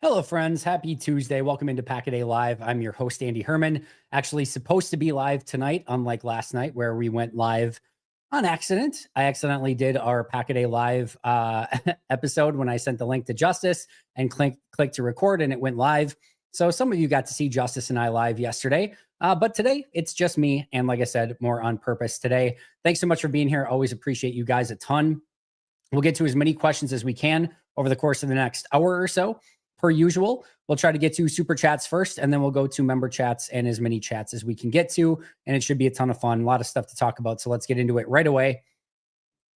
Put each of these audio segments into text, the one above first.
Hello, friends. Happy Tuesday. Welcome into Pack-A-Day Live. I'm your host, Andy Herman. Actually supposed to be live tonight, unlike last night where we went live on accident. I accidentally did our Pack-A-Day Live episode when I sent the link to Justice and clicked to record, and it went live. So some of you got to see Justice and I live yesterday. But today, it's just me. And like I said, more on purpose today. Thanks so much for being here. Always appreciate you guys a ton. We'll get to as many questions as we can over the course of the next hour or so. Per usual, we'll try to get to super chats first, and then we'll go to member chats and as many chats as we can get to. And it should be a ton of fun. A lot of stuff to talk about. So let's get into it right away.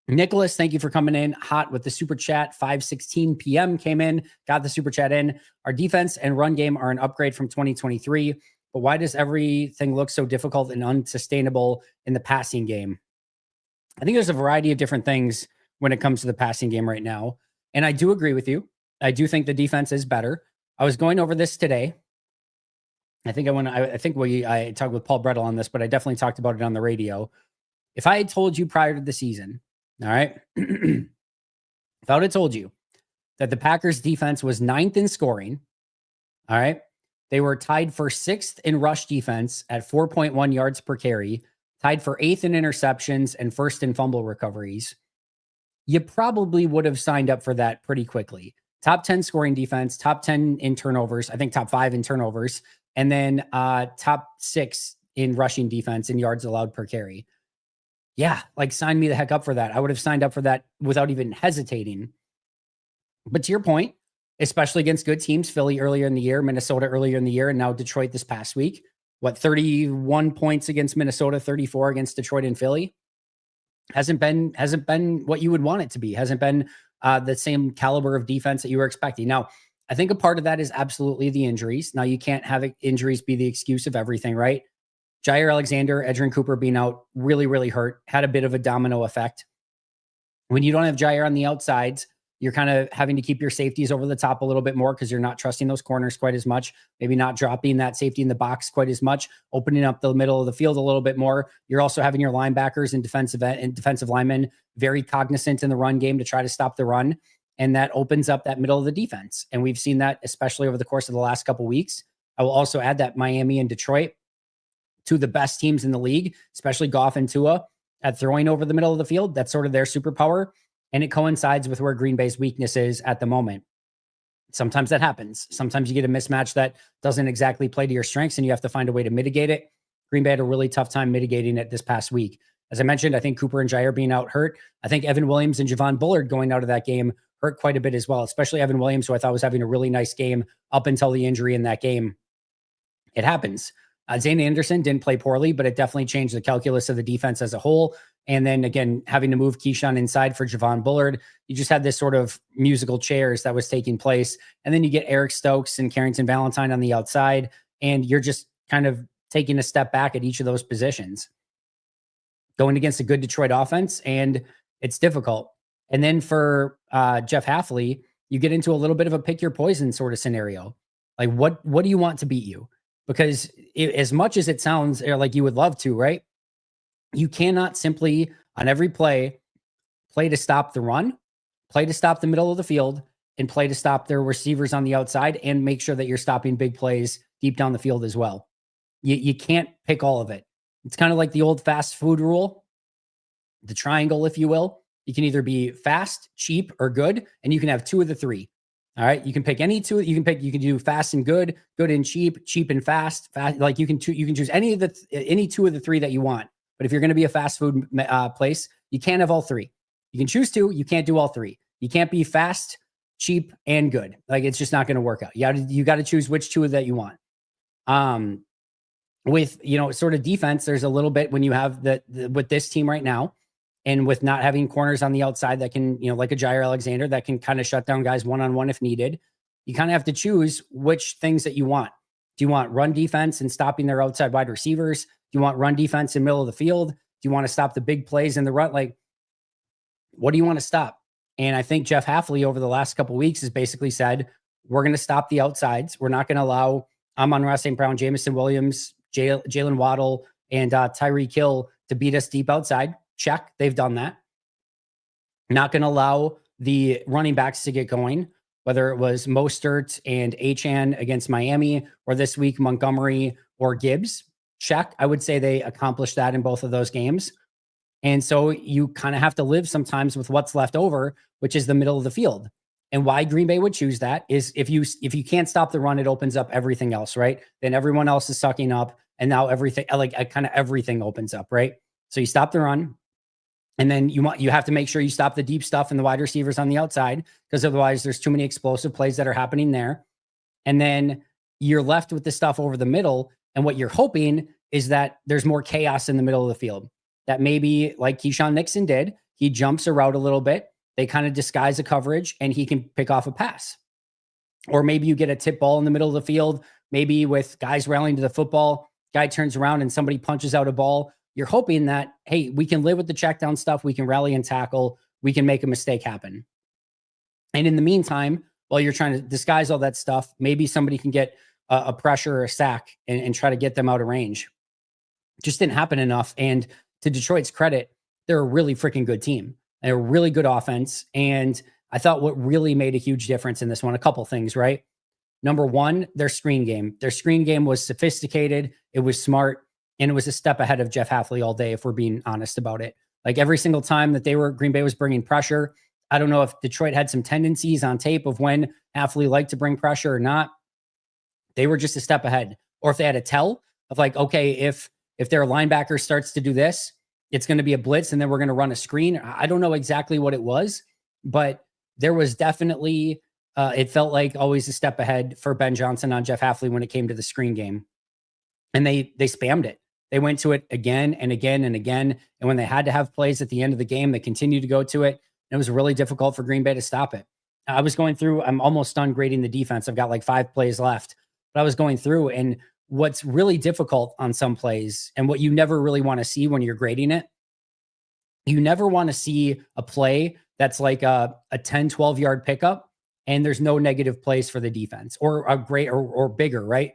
Nicholas, thank you for coming in hot with the super chat. 5:16 p.m. came in, got the super chat in. Our defense and run game are an upgrade from 2023. But why does everything look so difficult and unsustainable in the passing game? I think there's a variety of different things when it comes to the passing game right now. And I do agree with you. I do think the defense is better. I was going over this today. I think I talked with Paul Brettel on this, but I definitely talked about it on the radio. If I had told you prior to the season, all right, if I would have told you that the Packers defense was 9th in scoring, all right, they were tied for 6th in rush defense at 4.1 yards per carry, tied for 8th in interceptions and 1st in fumble recoveries, you probably would have signed up for that pretty quickly. Top 10 scoring defense, top 10 in turnovers, I think top 5 in turnovers, and then top 6 in rushing defense and yards allowed per carry. Yeah, like sign me the heck up for that. I would have signed up for that without even hesitating. But to your point, especially against good teams, Philly earlier in the year, Minnesota earlier in the year, and now Detroit this past week, 31 points against Minnesota, 34 against Detroit and Philly. Hasn't been what you would want it to be. Hasn't been the same caliber of defense that you were expecting. Now, I think a part of that is absolutely the injuries. Now, you can't have injuries be the excuse of everything, right? Jaire Alexander, Edgerrin Cooper being out really, really hurt, had a bit of a domino effect. When you don't have Jaire on the outsides, you're kind of having to keep your safeties over the top a little bit more because you're not trusting those corners quite as much, maybe not dropping that safety in the box quite as much, opening up the middle of the field a little bit more. You're also having your linebackers and defensive linemen very cognizant in the run game to try to stop the run. And that opens up that middle of the defense. And we've seen that especially over the course of the last couple of weeks. I will also add that Miami and Detroit, two of the best teams in the league, especially Goff and Tua, at throwing over the middle of the field. That's sort of their superpower. And it coincides with where Green Bay's weakness is at the moment. Sometimes that happens. Sometimes you get a mismatch that doesn't exactly play to your strengths and you have to find a way to mitigate it. Green Bay had a really tough time mitigating it this past week. As I mentioned, I think Cooper and Jaire being out hurt. I think Evan Williams and Javon Bullard going out of that game hurt quite a bit as well, especially Evan Williams, who I thought was having a really nice game up until the injury in that game. It happens. Zane Anderson didn't play poorly, but it definitely changed the calculus of the defense as a whole. And then again, having to move Keyshawn inside for Javon Bullard, you just had this sort of musical chairs that was taking place. And then you get Eric Stokes and Carrington Valentine on the outside, and you're just kind of taking a step back at each of those positions. Going against a good Detroit offense, and it's difficult. And then for Jeff Hafley, you get into a little bit of a pick your poison sort of scenario. Like, what do you want to beat you? Because as much as it sounds like you would love to, right? You cannot simply, on every play to stop the run, play to stop the middle of the field, and play to stop their receivers on the outside, and make sure that you're stopping big plays deep down the field as well. You can't pick all of it. It's kind of like the old fast food rule, the triangle, if you will. You can either be fast, cheap, or good, and you can have two of the three. All right. You can pick any two. You can do fast and good, good and cheap, cheap and fast. Like you can choose any two of the three that you want. But if you're going to be a fast food place, you can't have all three. You can choose two. You can't do all three. You can't be fast, cheap, and good. Like it's just not going to work out. You got to choose which two that you want. With sort of defense, there's a little bit when you have with this team right now. And with not having corners on the outside that can, like a Jaire Alexander, that can kind of shut down guys one-on-one if needed, you kind of have to choose which things that you want. Do you want run defense and stopping their outside wide receivers? Do you want run defense in the middle of the field? Do you want to stop the big plays in the run? Like, what do you want to stop? And I think Jeff Hafley over the last couple of weeks has basically said, we're going to stop the outsides. We're not going to allow Amon-Ra St. Brown, Jameson Williams, Jalen Waddle, and Tyreek Hill to beat us deep outside. Check. They've done that. Not going to allow the running backs to get going. whether it was Mostert and Achane against Miami, or this week Montgomery or Gibbs. Check. I would say they accomplished that in both of those games. And so you kind of have to live sometimes with what's left over, which is the middle of the field. And why Green Bay would choose that is if you can't stop the run, it opens up everything else, right? Then everyone else is sucking up, and now everything, kind of everything opens up, right? So you stop the run, and then you have to make sure you stop the deep stuff and the wide receivers on the outside, because otherwise there's too many explosive plays that are happening there. And then you're left with the stuff over the middle, and what you're hoping is that there's more chaos in the middle of the field. That maybe, like Keyshawn Nixon did, he jumps a route a little bit. They kind of disguise the coverage, and he can pick off a pass. Or maybe you get a tip ball in the middle of the field, maybe with guys rallying to the football, guy turns around and somebody punches out a ball. You're hoping that, hey, we can live with the check down stuff. We can rally and tackle. We can make a mistake happen. And in the meantime, while you're trying to disguise all that stuff, maybe somebody can get a pressure or a sack and try to get them out of range. Just didn't happen enough. And to Detroit's credit, they're a really freaking good team. They're a really good offense. And I thought what really made a huge difference in this one, a couple things, right? Number one, their screen game. Their screen game was sophisticated. It was smart. And it was a step ahead of Jeff Hafley all day, if we're being honest about it. Like every single time that Green Bay was bringing pressure, I don't know if Detroit had some tendencies on tape of when Hafley liked to bring pressure or not. They were just a step ahead. Or if they had a tell of like, okay, if their linebacker starts to do this, it's going to be a blitz and then we're going to run a screen. I don't know exactly what it was, but there was definitely, it felt like always a step ahead for Ben Johnson on Jeff Hafley when it came to the screen game. And they spammed it. They went to it again and again and again. And when they had to have plays at the end of the game, they continued to go to it. And it was really difficult for Green Bay to stop it. I was going through, I'm almost done grading the defense. I've got like 5 plays left, but I was going through, and what's really difficult on some plays, and what you never really want to see when you're grading it, you never want to see a play that's like a 10, 12 yard pickup and there's no negative plays for the defense, or a great or bigger, right?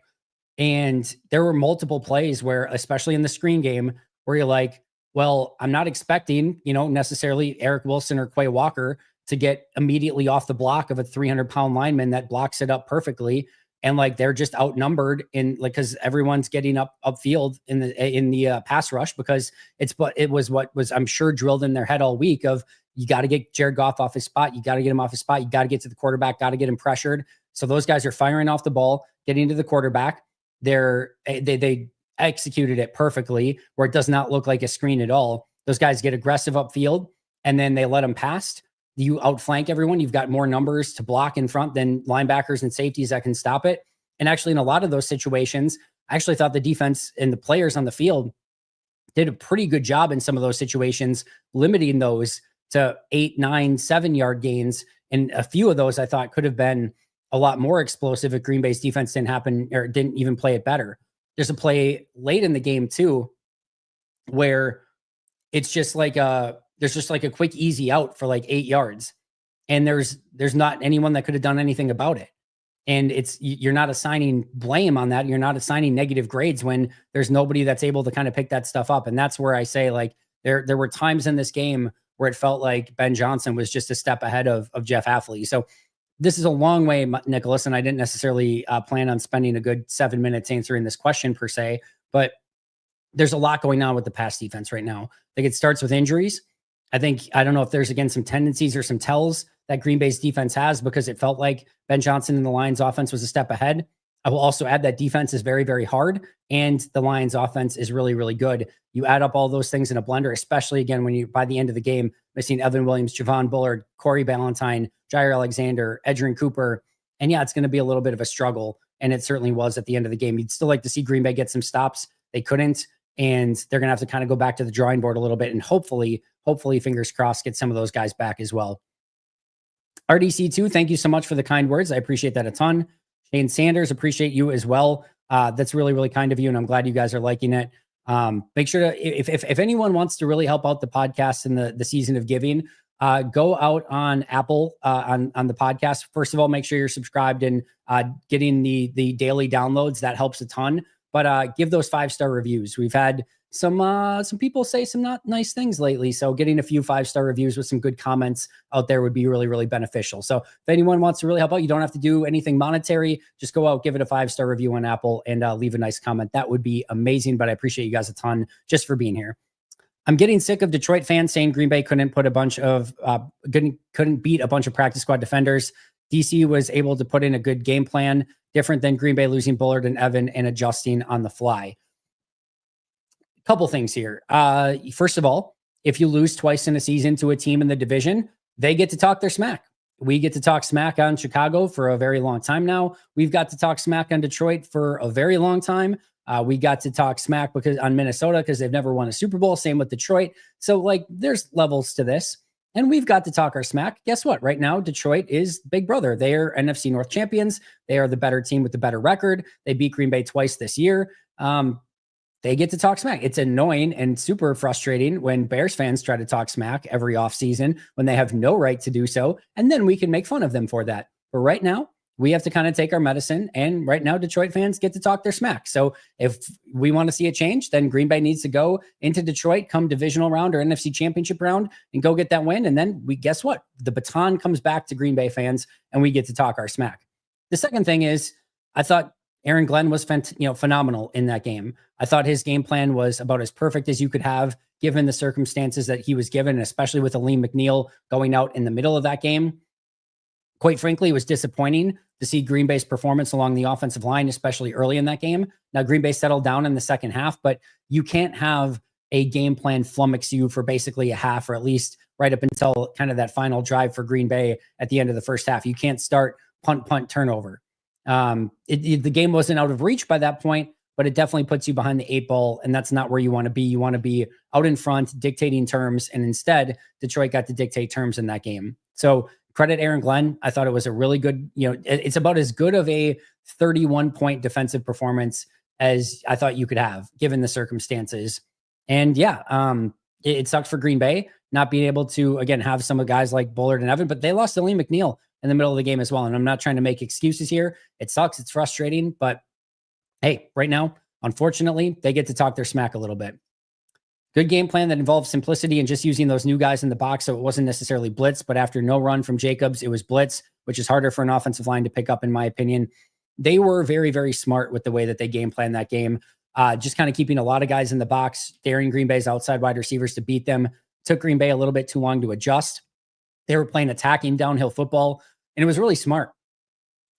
And there were multiple plays where, especially in the screen game, where you're like, well, I'm not expecting, necessarily Eric Wilson or Quay Walker to get immediately off the block of a 300-pound lineman that blocks it up perfectly. And like, they're just outnumbered because everyone's getting upfield in the pass rush, because it was what was, I'm sure, drilled in their head all week of, you got to get Jared Goff off his spot. You got to get him off his spot. You got to get to the quarterback, got to get him pressured. So those guys are firing off the ball, getting to the quarterback. They executed it perfectly, where it does not look like a screen at all. Those guys get aggressive upfield, and then they let them pass. You outflank everyone. You've got more numbers to block in front than linebackers and safeties that can stop it. And actually, in a lot of those situations, I actually thought the defense and the players on the field did a pretty good job in some of those situations, limiting those to 8, 9, 7 yard gains. And a few of those I thought could have been a lot more explosive if Green Bay's defense didn't even play it better. There's a play late in the game too, where it's just like there's just like a quick easy out for like 8 yards. And there's not anyone that could have done anything about it. And you're not assigning blame on that. You're not assigning negative grades when there's nobody that's able to kind of pick that stuff up. And that's where I say, like, there were times in this game where it felt like Ben Johnson was just a step ahead of Jeff Hafley. So this is a long way, Nicholas, and I didn't necessarily plan on spending a good 7 minutes answering this question per se, but there's a lot going on with the pass defense right now. I think it starts with injuries. I don't know if there's, again, some tendencies or some tells that Green Bay's defense has, because it felt like Ben Johnson and the Lions offense was a step ahead. I will also add that defense is very, very hard, and the Lions offense is really, really good. You add up all those things in a blender, especially, again, when you, by the end of the game, missing Evan Williams, Javon Bullard, Corey Ballantyne, Jaire Alexander, Edgerrin Cooper. And yeah, it's going to be a little bit of a struggle. And it certainly was at the end of the game. You'd still like to see Green Bay get some stops. They couldn't. And they're going to have to kind of go back to the drawing board a little bit. And hopefully, fingers crossed, get some of those guys back as well. RDC2, thank you so much for the kind words. I appreciate that a ton. Shane Sanders, appreciate you as well. That's really, really kind of you. And I'm glad you guys are liking it. Make sure to, if anyone wants to really help out the podcast in the season of giving, go out on Apple on the podcast. First of all, make sure you're subscribed and getting the daily downloads. That helps a ton. But give those 5-star reviews. We've had some people say some not nice things lately. So getting a few 5-star reviews with some good comments out there would be really, really beneficial. So if anyone wants to really help out, you don't have to do anything monetary. Just go out, give it a 5-star review on Apple, and leave a nice comment. That would be amazing. But I appreciate you guys a ton just for being here. I'm getting sick of Detroit fans saying Green Bay couldn't beat a bunch of practice squad defenders. DC was able to put in a good game plan, different than Green Bay losing Bullard and Evan and adjusting on the fly. Couple things here. First of all, if you lose twice in a season to a team in the division, they get to talk their smack. We get to talk smack on Chicago for a very long time now. We've got to talk smack on Detroit for a very long time. We got to talk smack on Minnesota because they've never won a Super Bowl. Same with Detroit. So like there's levels to this. And we've got to talk our smack. Guess what? Right now, Detroit is big brother. They are NFC North champions. They are the better team with the better record. They beat Green Bay twice this year. They get to talk smack. It's annoying and super frustrating when Bears fans try to talk smack every offseason when they have no right to do so. And then we can make fun of them for that. But right now, we have to kind of take our medicine. And right now, Detroit fans get to talk their smack. So if we want to see a change, then Green Bay needs to go into Detroit, come divisional round or NFC championship round and go get that win. And then guess what? The baton comes back to Green Bay fans and we get to talk our smack. The second thing is I thought Aaron Glenn was phenomenal in that game. I thought his game plan was about as perfect as you could have given the circumstances that he was given, especially with Aleem McNeil going out in the middle of that game. Quite frankly, it was disappointing to see Green Bay's performance along the offensive line, especially early in that game. Now, Green Bay settled down in the second half, but you can't have a game plan flummox you for basically a half, or at least right up until kind of that final drive for Green Bay at the end of the first half. You can't start punt, turnover. The game wasn't out of reach by that point, but it definitely puts you behind the 8 ball, and that's not where you want to be. You want to be out in front, dictating terms, and instead, Detroit got to dictate terms in that game. So credit Aaron Glenn. I thought it was a really good, it's about as good of a 31-point defensive performance as I thought you could have given the circumstances. And yeah, it sucked for Green Bay not being able to, again, have some of guys like Bullard and Evan, but they lost Aleem McNeil in the middle of the game as well. And I'm not trying to make excuses here. It sucks. It's frustrating, but hey, right now, unfortunately, they get to talk their smack a little bit. Good game plan that involves simplicity and just using those new guys in the box. So it wasn't necessarily blitz, but after no run from Jacobs, it was blitz, which is harder for an offensive line to pick up, in my opinion. They were very, very smart with the way that they game planned that game. Just kind of keeping a lot of guys in the box, daring Green Bay's outside wide receivers to beat them. Took Green Bay a little bit too long to adjust. They were playing attacking downhill football, and it was really smart.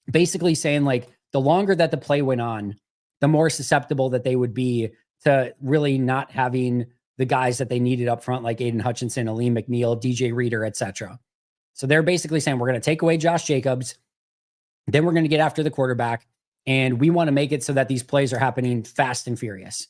Basically saying, like, the longer that the play went on, the more susceptible that they would be to really not having the guys that they needed up front, like Aiden Hutchinson, Aleem McNeil, DJ Reader, etc. So they're basically saying, we're going to take away Josh Jacobs, then we're going to get after the quarterback, and we want to make it so that these plays are happening fast and furious.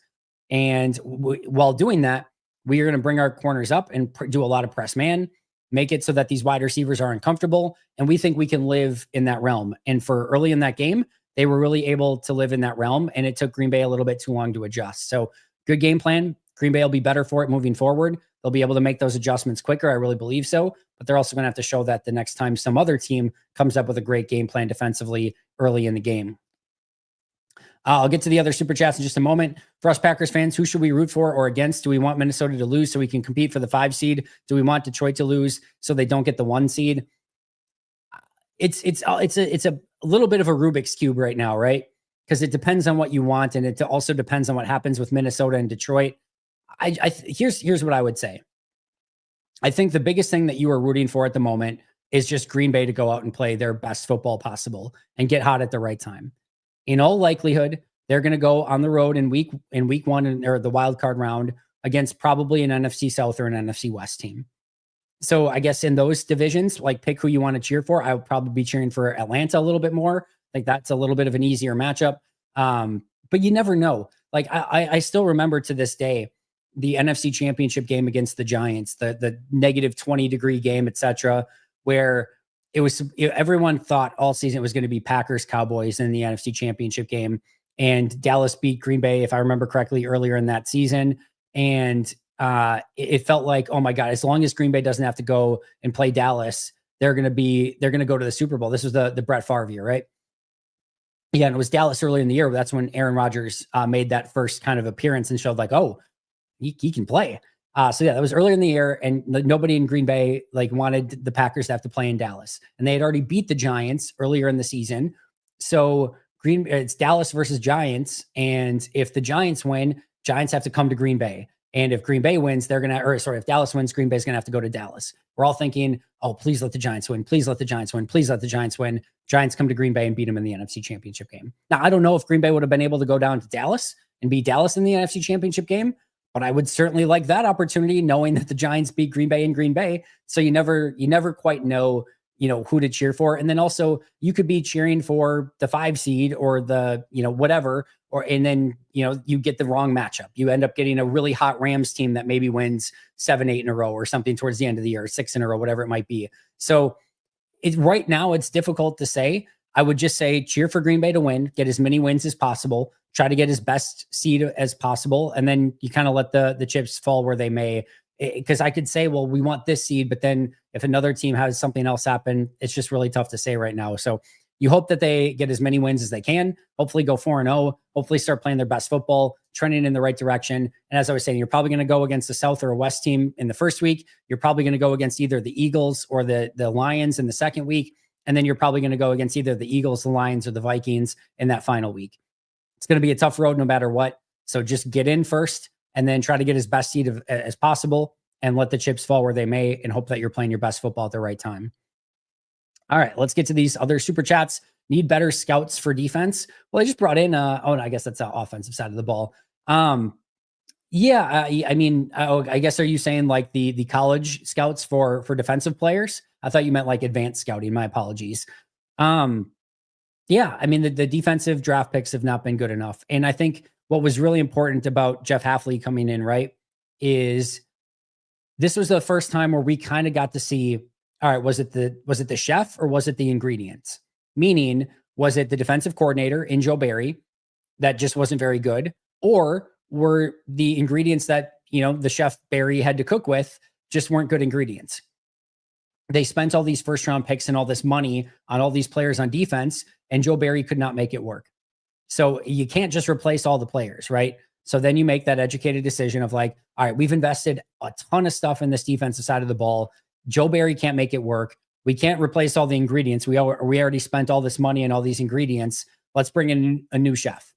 And while doing that, we are going to bring our corners up and do a lot of press man, make it so that these wide receivers are uncomfortable, and we think we can live in that realm. And for early in that game, they were really able to live in that realm, and it took Green Bay a little bit too long to adjust. So good game plan. Green Bay will be better for it moving forward. They'll be able to make those adjustments quicker. I really believe so. But they're also going to have to show that the next time some other team comes up with a great game plan defensively early in the game. I'll get to the other super chats in just a moment. For us Packers fans, who should we root for or against? Do we want Minnesota to lose so we can compete for the 5 seed? Do we want Detroit to lose so they don't get the 1 seed? It's a little bit of a Rubik's Cube right now, right? Because it depends on what you want, and it also depends on what happens with Minnesota and Detroit. Here's what I would say. I think the biggest thing that you are rooting for at the moment is just Green Bay to go out and play their best football possible and get hot at the right time. In all likelihood, they're going to go on the road in week 1 or the wild card round against probably an NFC South or an NFC West team. So I guess in those divisions, like, pick who you want to cheer for. I would probably be cheering for Atlanta a little bit more. Like, that's a little bit of an easier matchup. But you never know. Like, I still remember to this day the NFC Championship game against the Giants, the negative 20-degree game, etc., where everyone thought all season it was going to be Packers Cowboys in the NFC Championship game, and Dallas beat Green Bay, if I remember correctly, earlier in that season. And it felt like, oh my God, as long as Green Bay doesn't have to go and play Dallas, they're going to go to the Super Bowl. This was the Brett Favre year, right? Yeah, and it was Dallas early in the year. That's when Aaron Rodgers made that first kind of appearance and showed, like, oh, he can play. So yeah, that was earlier in the year, and nobody in Green Bay like wanted the Packers to have to play in Dallas, and they had already beat the Giants earlier in the season. So it's Dallas versus Giants, and if the Giants win, Giants have to come to Green Bay, and if Green Bay wins, if Dallas wins, Green Bay's gonna have to go to Dallas. We're all thinking, oh, please let the Giants win, please let the Giants win, please let the Giants win. Giants come to Green Bay and beat them in the NFC Championship game. Now I don't know if Green Bay would have been able to go down to Dallas and beat Dallas in the NFC Championship game, but I would certainly like that opportunity, knowing that the Giants beat Green Bay in Green Bay. So you never quite know, who to cheer for. And then also you could be cheering for the 5 seed or the, whatever, and then, you get the wrong matchup. You end up getting a really hot Rams team that maybe wins 7, 8 in a row or something towards the end of the year, 6 in a row, whatever it might be. So right now it's difficult to say. I would just say cheer for Green Bay to win, get as many wins as possible, try to get his best seed as possible. And then you kind of let the chips fall where they may, because I could say, well, we want this seed, but then if another team has something else happen, it's just really tough to say right now. So you hope that they get as many wins as they can, hopefully go 4-0, hopefully start playing their best football, trending in the right direction. And as I was saying, you're probably going to go against the South or a West team in the first week. You're probably going to go against either the Eagles or the Lions in the second week. And then you're probably going to go against either the Eagles, the Lions, or the Vikings in that final week. It's going to be a tough road no matter what. So just get in first and then try to get as best seed as possible and let the chips fall where they may and hope that you're playing your best football at the right time. All right, let's get to these other super chats. Need better scouts for defense. Well, I just brought in, I guess that's the offensive side of the ball. Yeah, I guess, are you saying like the college scouts for defensive players? I thought you meant like advanced scouting. My apologies. Yeah, I mean, the defensive draft picks have not been good enough. And I think what was really important about Jeff Hafley coming in, right, is this was the first time where we kind of got to see, all right, was it the chef or was it the ingredients? Meaning, was it the defensive coordinator in Joe Barry that just wasn't very good? Or were the ingredients that, the chef Barry had to cook with just weren't good ingredients? They spent all these first round picks and all this money on all these players on defense, and Joe Barry could not make it work. So you can't just replace all the players, right? So then you make that educated decision of like, all right, we've invested a ton of stuff in this defensive side of the ball. Joe Barry can't make it work. We can't replace all the ingredients. We already spent all this money and all these ingredients. Let's bring in a new chef.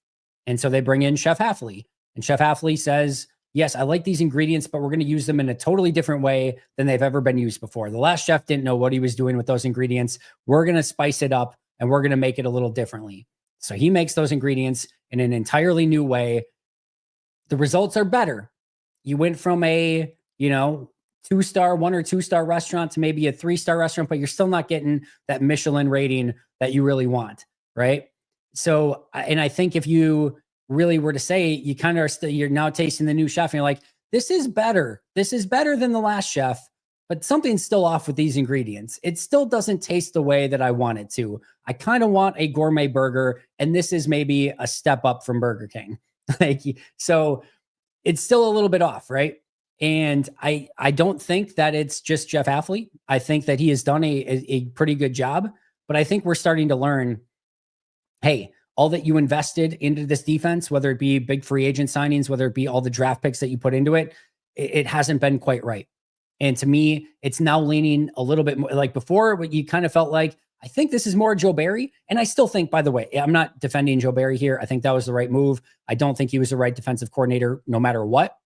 And so they bring in Chef Hafley. And Chef Hafley says, yes, I like these ingredients, but we're going to use them in a totally different way than they've ever been used before. The last chef didn't know what he was doing with those ingredients. We're going to spice it up and we're going to make it a little differently. So he makes those ingredients in an entirely new way. The results are better. You went from a, 2-star, 1 or 2-star restaurant to maybe a 3-star restaurant, but you're still not getting that Michelin rating that you really want, right? So, and I think if you really were to say, you kind of you're now tasting the new chef and you're like, this is better. This is better than the last chef, but something's still off with these ingredients. It still doesn't taste the way that I want it to. I kind of want a gourmet burger, and this is maybe a step up from Burger King. So it's still a little bit off, right? And I don't think that it's just Jeff Hafley. I think that he has done a pretty good job, but I think we're starting to learn, hey, all that you invested into this defense, whether it be big free agent signings, whether it be all the draft picks that you put into it, it hasn't been quite right. And to me, it's now leaning a little bit more like before, what you kind of felt like, I think this is more Joe Barry. And I still think, by the way, I'm not defending Joe Barry here. I think that was the right move. I don't think he was the right defensive coordinator no matter what.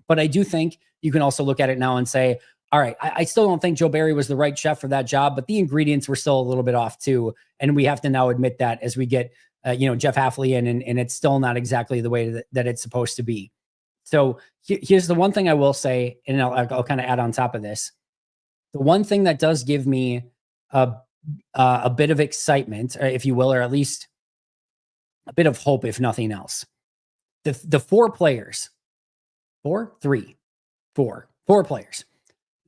But I do think you can also look at it now and say, all right, I still don't think Joe Barry was the right chef for that job, but the ingredients were still a little bit off too. And we have to now admit that as we get, Jeff Hafley in, and it's still not exactly the way that it's supposed to be. So here's the one thing I will say, and I'll kind of add on top of this. The one thing that does give me a bit of excitement, if you will, or at least a bit of hope, if nothing else. The four players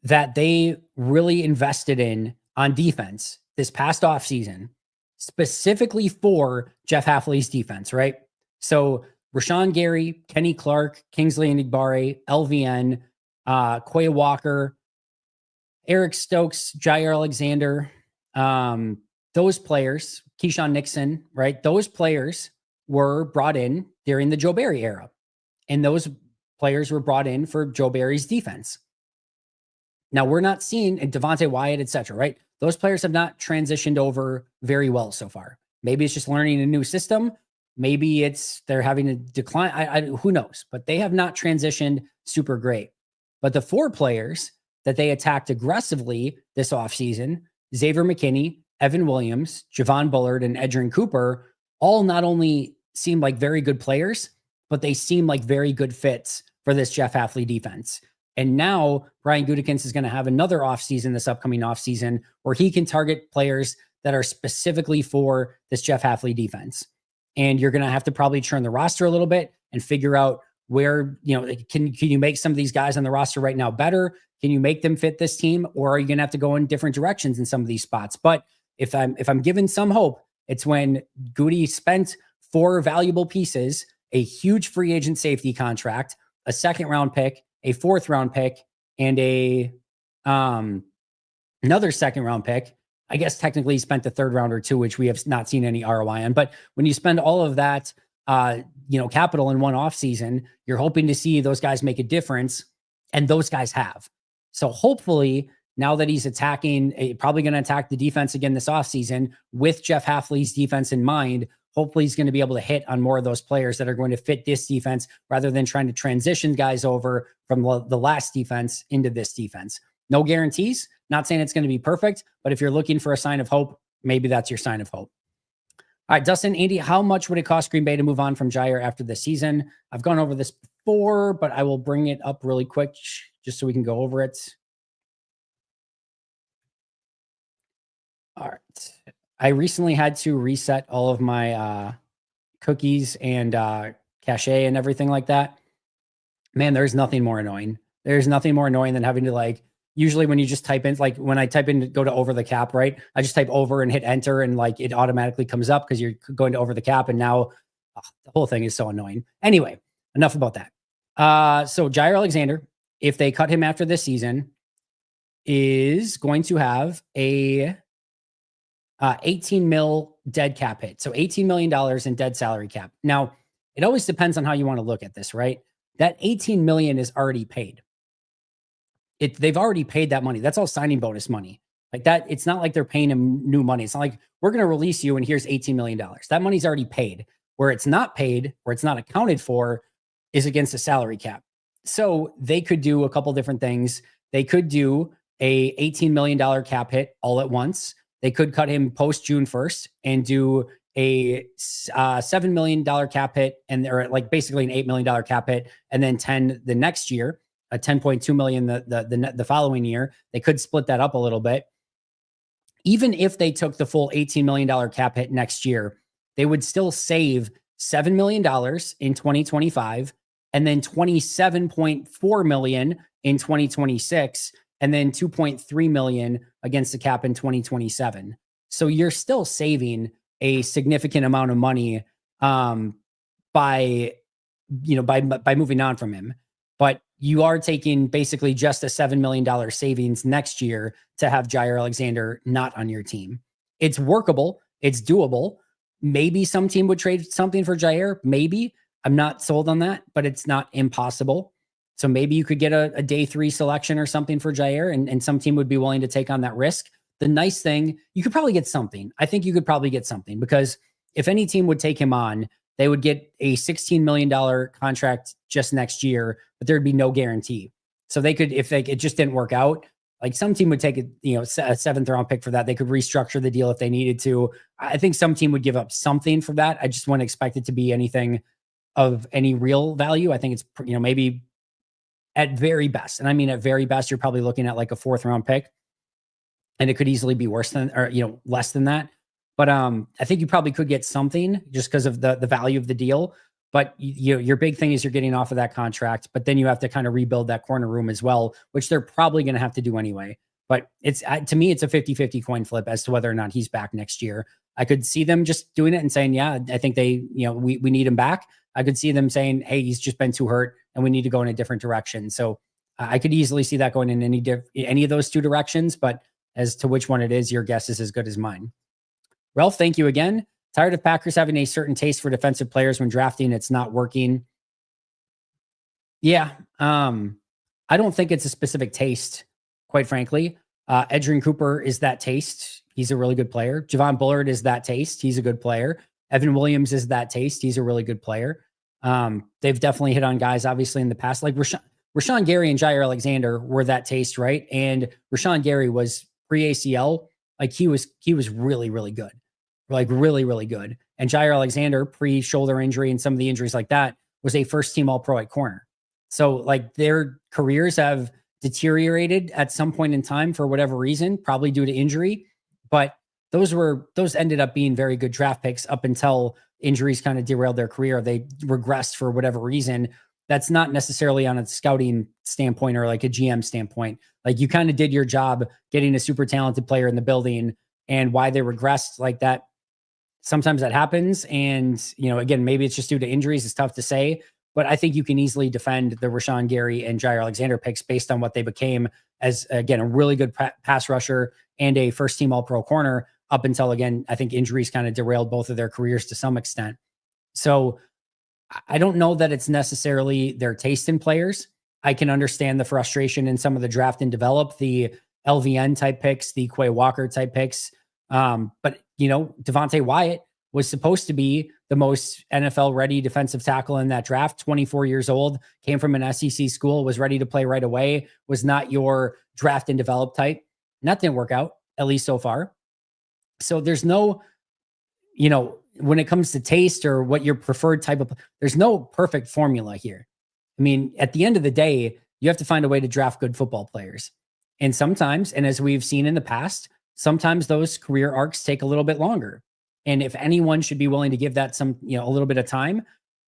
that they really invested in on defense this past offseason, specifically for Jeff Hafley's defense, right? So Rashawn Gary, Kenny Clark, Kingsley Enagbare, LVN, Quay Walker, Eric Stokes, Jaire Alexander, those players, Keyshawn Nixon, right? Those players were brought in during the Joe Barry era. And those players were brought in for Joe Barry's defense. Now we're not seeing Devontae Wyatt, et cetera, right? Those players have not transitioned over very well so far. Maybe it's just learning a new system. Maybe it's they're having a decline. Who knows? But they have not transitioned super great. But the 4 players that they attacked aggressively this offseason, Xavier McKinney, Evan Williams, Javon Bullard, and Edgerrin Cooper, all not only seem like very good players, but they seem like very good fits for this Jeff Hafley defense. And now Brian Gutekunst is going to have another offseason, this upcoming offseason, where he can target players that are specifically for this Jeff Hafley defense. And you're going to have to probably churn the roster a little bit and figure out where, can you make some of these guys on the roster right now better? Can you make them fit this team? Or are you going to have to go in different directions in some of these spots? But if I'm given some hope, it's when Goody spent 4 valuable pieces, a huge free agent safety contract, a 2nd round pick, a 4th round pick, and a another 2nd round pick. I guess technically he spent the 3rd round or 2, which we have not seen any ROI on. But when you spend all of that, capital in one offseason, you're hoping to see those guys make a difference, and those guys have. So hopefully, now that he's probably going to attack the defense again this offseason with Jeff Hafley's defense in mind, hopefully he's going to be able to hit on more of those players that are going to fit this defense rather than trying to transition guys over from the last defense into this defense. No guarantees. Not saying it's going to be perfect, but if you're looking for a sign of hope, maybe that's your sign of hope. All right, Dustin, Andy, how much would it cost Green Bay to move on from Jaire after this season? I've gone over this before, but I will bring it up really quick just so we can go over it. All right. I recently had to reset all of my cookies and cache and everything like that. Man, there's nothing more annoying. There's nothing more annoying than having to usually when you just type in, when I type in, go to over the cap, right? I just type over and hit enter and it automatically comes up because you're going to over the cap. And now the whole thing is so annoying. Anyway, enough about that. So Jaire Alexander, if they cut him after this season, is going to have a 18 mil dead cap hit. So $18 million in dead salary cap. Now, it always depends on how you want to look at this, right? That 18 million is already paid. They've already paid that money. That's all signing bonus money. Like that, it's not like they're paying him new money. It's not like we're going to release you and here's $18 million. That money's already paid. Where it's not paid, where it's not accounted for, is against the salary cap. So they could do a couple different things. They could do a $18 million cap hit all at once. They could cut him post June 1st and do a $7 million cap hit, or basically an $8 million cap hit, and then 10 the next year, a 10.2 million the following year. They could split that up a little bit. Even if they took the full $18 million cap hit next year, they would still save $7 million in 2025, and then $27.4 million in 2026, and then $2.3 million against the cap in 2027. So you're still saving a significant amount of money by moving on from him. But you are taking basically just a $7 million savings next year to have Jaire Alexander not on your team. It's workable. It's doable. Maybe some team would trade something for Jaire. Maybe. I'm not sold on that, but it's not impossible. So maybe you could get a day 3 selection or something for Jaire, and some team would be willing to take on that risk. The nice thing, you could probably get something. I think you could probably get something, because if any team would take him on, they would get a $16 million contract just next year, but there'd be no guarantee. So they could, if it just didn't work out, some team would take a 7th round pick for that. They could restructure the deal if they needed to. I think some team would give up something for that. I just wouldn't expect it to be anything of any real value. I think it's, maybe at very best. And I mean, at very best, you're probably looking at a 4th round pick, and it could easily be worse than, or, less than that. But I think you probably could get something just because of the value of the deal. But your big thing is you're getting off of that contract, but then you have to kind of rebuild that corner room as well, which they're probably going to have to do anyway. But it's, to me, it's a 50-50 coin flip as to whether or not he's back next year. I could see them just doing it and saying, yeah, I think we need him back. I could see them saying, hey, he's just been too hurt and we need to go in a different direction. So I could easily see that going in any of those two directions, but as to which one it is, your guess is as good as mine. Ralph, thank you again. Tired of Packers having a certain taste for defensive players when drafting, it's not working. Yeah. I don't think it's a specific taste, quite frankly. Edgerrin Cooper is that taste. He's a really good player. Javon Bullard is that taste. He's a good player. Evan Williams is that taste. He's a really good player. They've definitely hit on guys, obviously, in the past. Like Rashawn Gary and Jaire Alexander were that taste, right? And Rashawn Gary was pre-ACL. Like he was really, really good. Like really, really good. And Jaire Alexander, pre-shoulder injury and some of the injuries like that, was a first-team All-Pro at corner. So like their careers have deteriorated at some point in time for whatever reason, probably due to injury. But those ended up being very good draft picks up until injuries kind of derailed their career. They regressed for whatever reason. That's not necessarily on a scouting standpoint or like a GM standpoint. Like you kind of did your job getting a super talented player in the building, and why they regressed like that. Sometimes that happens. And, again, maybe it's just due to injuries. It's tough to say. But I think you can easily defend the Rashawn Gary and Jaire Alexander picks based on what they became as, again, a really good pass rusher and a first-team All-Pro corner up until, again, I think injuries kind of derailed both of their careers to some extent. So I don't know that it's necessarily their taste in players. I can understand the frustration in some of the draft and develop, the LVN type picks, the Quay Walker type picks. But, Devontae Wyatt was supposed to be the most NFL ready defensive tackle in that draft, 24 years old, came from an SEC school, was ready to play right away, was not your draft and develop type. And that didn't work out, at least so far. So there's no, when it comes to taste or what your preferred type of, there's no perfect formula here. I mean, at the end of the day, you have to find a way to draft good football players. And sometimes, and as we've seen in the past, sometimes those career arcs take a little bit longer. And if anyone should be willing to give that some, a little bit of time,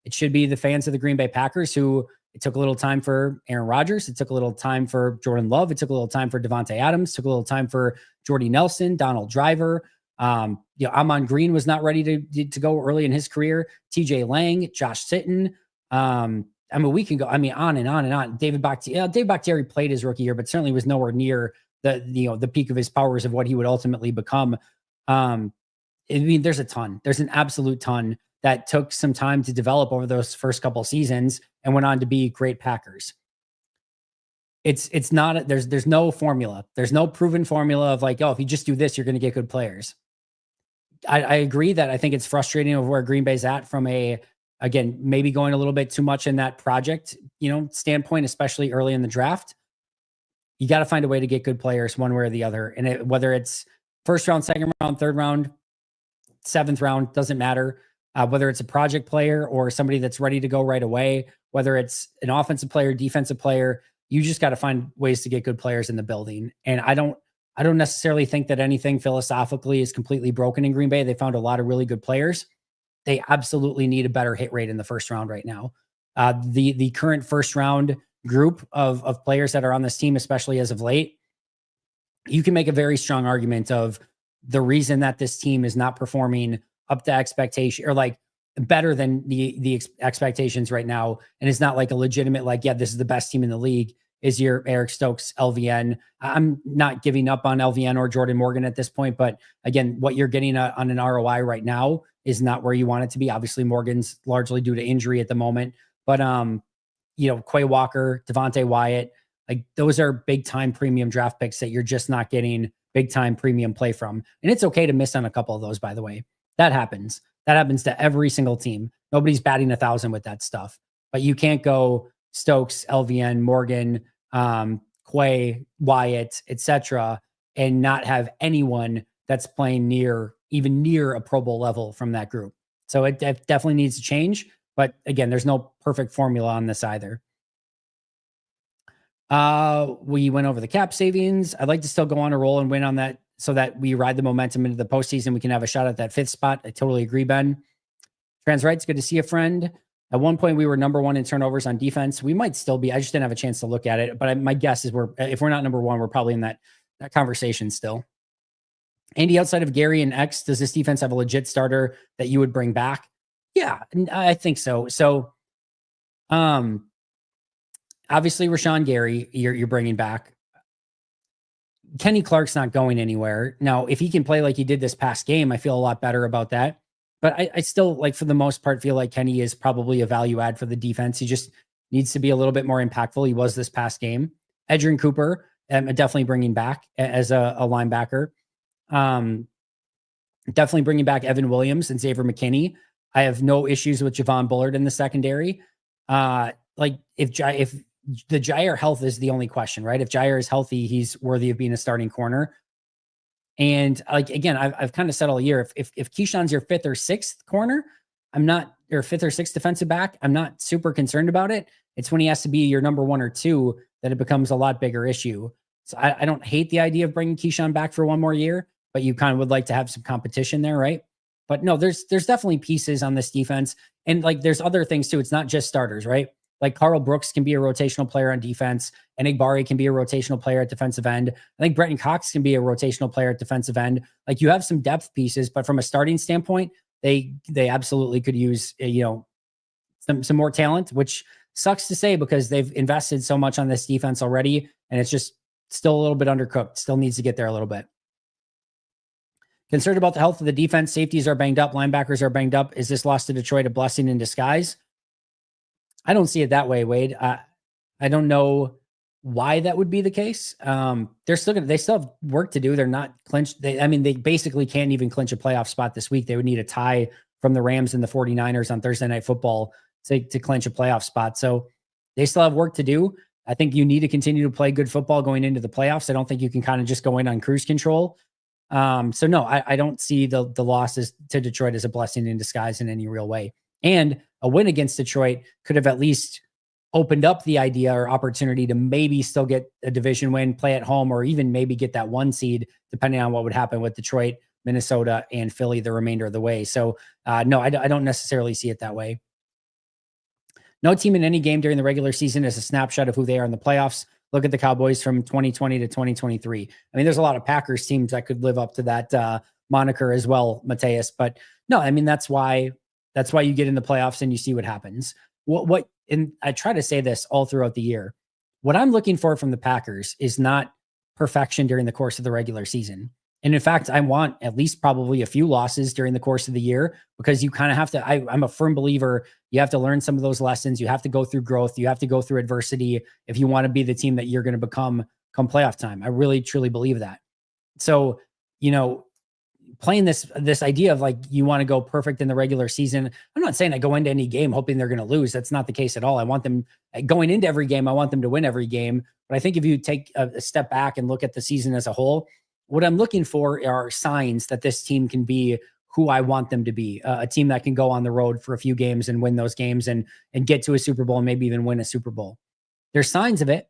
it should be the fans of the Green Bay Packers, who it took a little time for Aaron Rodgers. It took a little time for Jordan Love. It took a little time for Devontae Adams. It took a little time for Jordy Nelson, Donald Driver. Amon Green was not ready to go early in his career. TJ Lang, Josh Sitton. We can go, on and on and on. David Bakhtiari played his rookie year, but certainly was nowhere near the peak of his powers of what he would ultimately become. There's a ton. There's an absolute ton that took some time to develop over those first couple seasons and went on to be great Packers. It's not, there's no formula. There's no proven formula of like, if you just do this, you're going to get good players. I agree that I think it's frustrating of where Green Bay's at from again, maybe going a little bit too much in that project, standpoint, especially early in the draft. You got to find a way to get good players one way or the other. And whether it's first round, second round, third round, seventh round, doesn't matter. Whether it's a project player or somebody that's ready to go right away, whether it's an offensive player, defensive player, you just got to find ways to get good players in the building. And I don't necessarily think that anything philosophically is completely broken in Green Bay. They found a lot of really good players. They absolutely need a better hit rate in the first round right now. The current first round group of players that are on this team, especially as of late, you can make a very strong argument of the reason that this team is not performing up to expectation or like better than the expectations right now. And it's not like a legitimate, this is the best team in the league, is your Eric Stokes, LVN. I'm not giving up on LVN or Jordan Morgan at this point, but again, what you're getting on an ROI right now is not where you want it to be. Obviously Morgan's largely due to injury at the moment, but Quay Walker, Devontae Wyatt, like those are big time premium draft picks that you're just not getting big time premium play from. And it's okay to miss on a couple of those, by the way. That happens. That happens to every single team. Nobody's batting 1,000 with that stuff. But you can't go Stokes, LVN, Morgan, Quay, Wyatt, etc., and not have anyone that's playing even near a Pro Bowl level from that group. So it definitely needs to change. But again, there's no perfect formula on this either. We went over the cap savings. I'd like to still go on a roll and win on that so that we ride the momentum into the postseason. We can have a shot at that 5th spot. I totally agree, Ben. Trans Right's good to see a friend. At one point, we were number 1 in turnovers on defense. We might still be. I just didn't have a chance to look at it. But my guess is if we're not number 1, we're probably in that conversation still. Andy, outside of Gary and X, does this defense have a legit starter that you would bring back? Yeah, I think so. So, obviously, Rashawn Gary, you're bringing back. Kenny Clark's not going anywhere. Now, if he can play like he did this past game, I feel a lot better about that. But I still, for the most part, feel like Kenny is probably a value add for the defense. He just needs to be a little bit more impactful. He was this past game. Edgerrin Cooper, definitely bringing back as a linebacker. Definitely bringing back Evan Williams and Xavier McKinney. I have no issues with Javon Bullard in the secondary. Like if the Jaire health is the only question, right? If Jaire is healthy, he's worthy of being a starting corner. And like, again, I've kind of said all year, if Keyshawn's your fifth or sixth corner, or fifth or sixth defensive back, I'm not super concerned about it. It's when he has to be your number one or two that it becomes a lot bigger issue. So I don't hate the idea of bringing Keyshawn back for one more year, but you kind of would like to have some competition there, right? But no, there's definitely pieces on this defense. And like, there's other things too. It's not just starters, right? Like Carl Brooks can be a rotational player on defense, and Igbari can be a rotational player at defensive end. I think Brenton Cox can be a rotational player at defensive end. Like, you have some depth pieces, but from a starting standpoint, they absolutely could use, some more talent, which sucks to say because they've invested so much on this defense already, and it's just still a little bit undercooked. Still needs to get there a little bit. Concerned about the health of the defense. Safeties are banged up. Linebackers are banged up. Is this loss to Detroit a blessing in disguise? I don't see it that way, Wade. I don't know why that would be the case. They still have work to do. They're not clinched. They basically can't even clinch a playoff spot this week. They would need a tie from the Rams and the 49ers on Thursday Night Football to clinch a playoff spot. So they still have work to do. I think you need to continue to play good football going into the playoffs. I don't think you can kind of just go in on cruise control. So no, I don't see the losses to Detroit as a blessing in disguise in any real way. And a win against Detroit could have at least opened up the idea or opportunity to maybe still get a division win, play at home, or even maybe get that 1 seed, depending on what would happen with Detroit, Minnesota, and Philly the remainder of the way. So no, I don't necessarily see it that way. No team in any game during the regular season is a snapshot of who they are in the playoffs. Look at the Cowboys from 2020 to 2023. I mean, there's a lot of Packers teams that could live up to that moniker as well, Mateus. But no, I mean, that's why you get in the playoffs and you see what happens. And I try to say this all throughout the year. What I'm looking for from the Packers is not perfection during the course of the regular season. And in fact, I want at least probably a few losses during the course of the year, because you kind of have to, I'm a firm believer, you have to learn some of those lessons. You have to go through growth. You have to go through adversity if you want to be the team that you're going to become come playoff time. I really, truly believe that. So, playing this idea of like, you want to go perfect in the regular season. I'm not saying I go into any game hoping they're going to lose. That's not the case at all. I want them going into every game. I want them to win every game. But I think if you take a step back and look at the season as a whole, what I'm looking for are signs that this team can be who I want them to be, a team that can go on the road for a few games and win those games and get to a Super Bowl and maybe even win a Super Bowl. There's signs of it.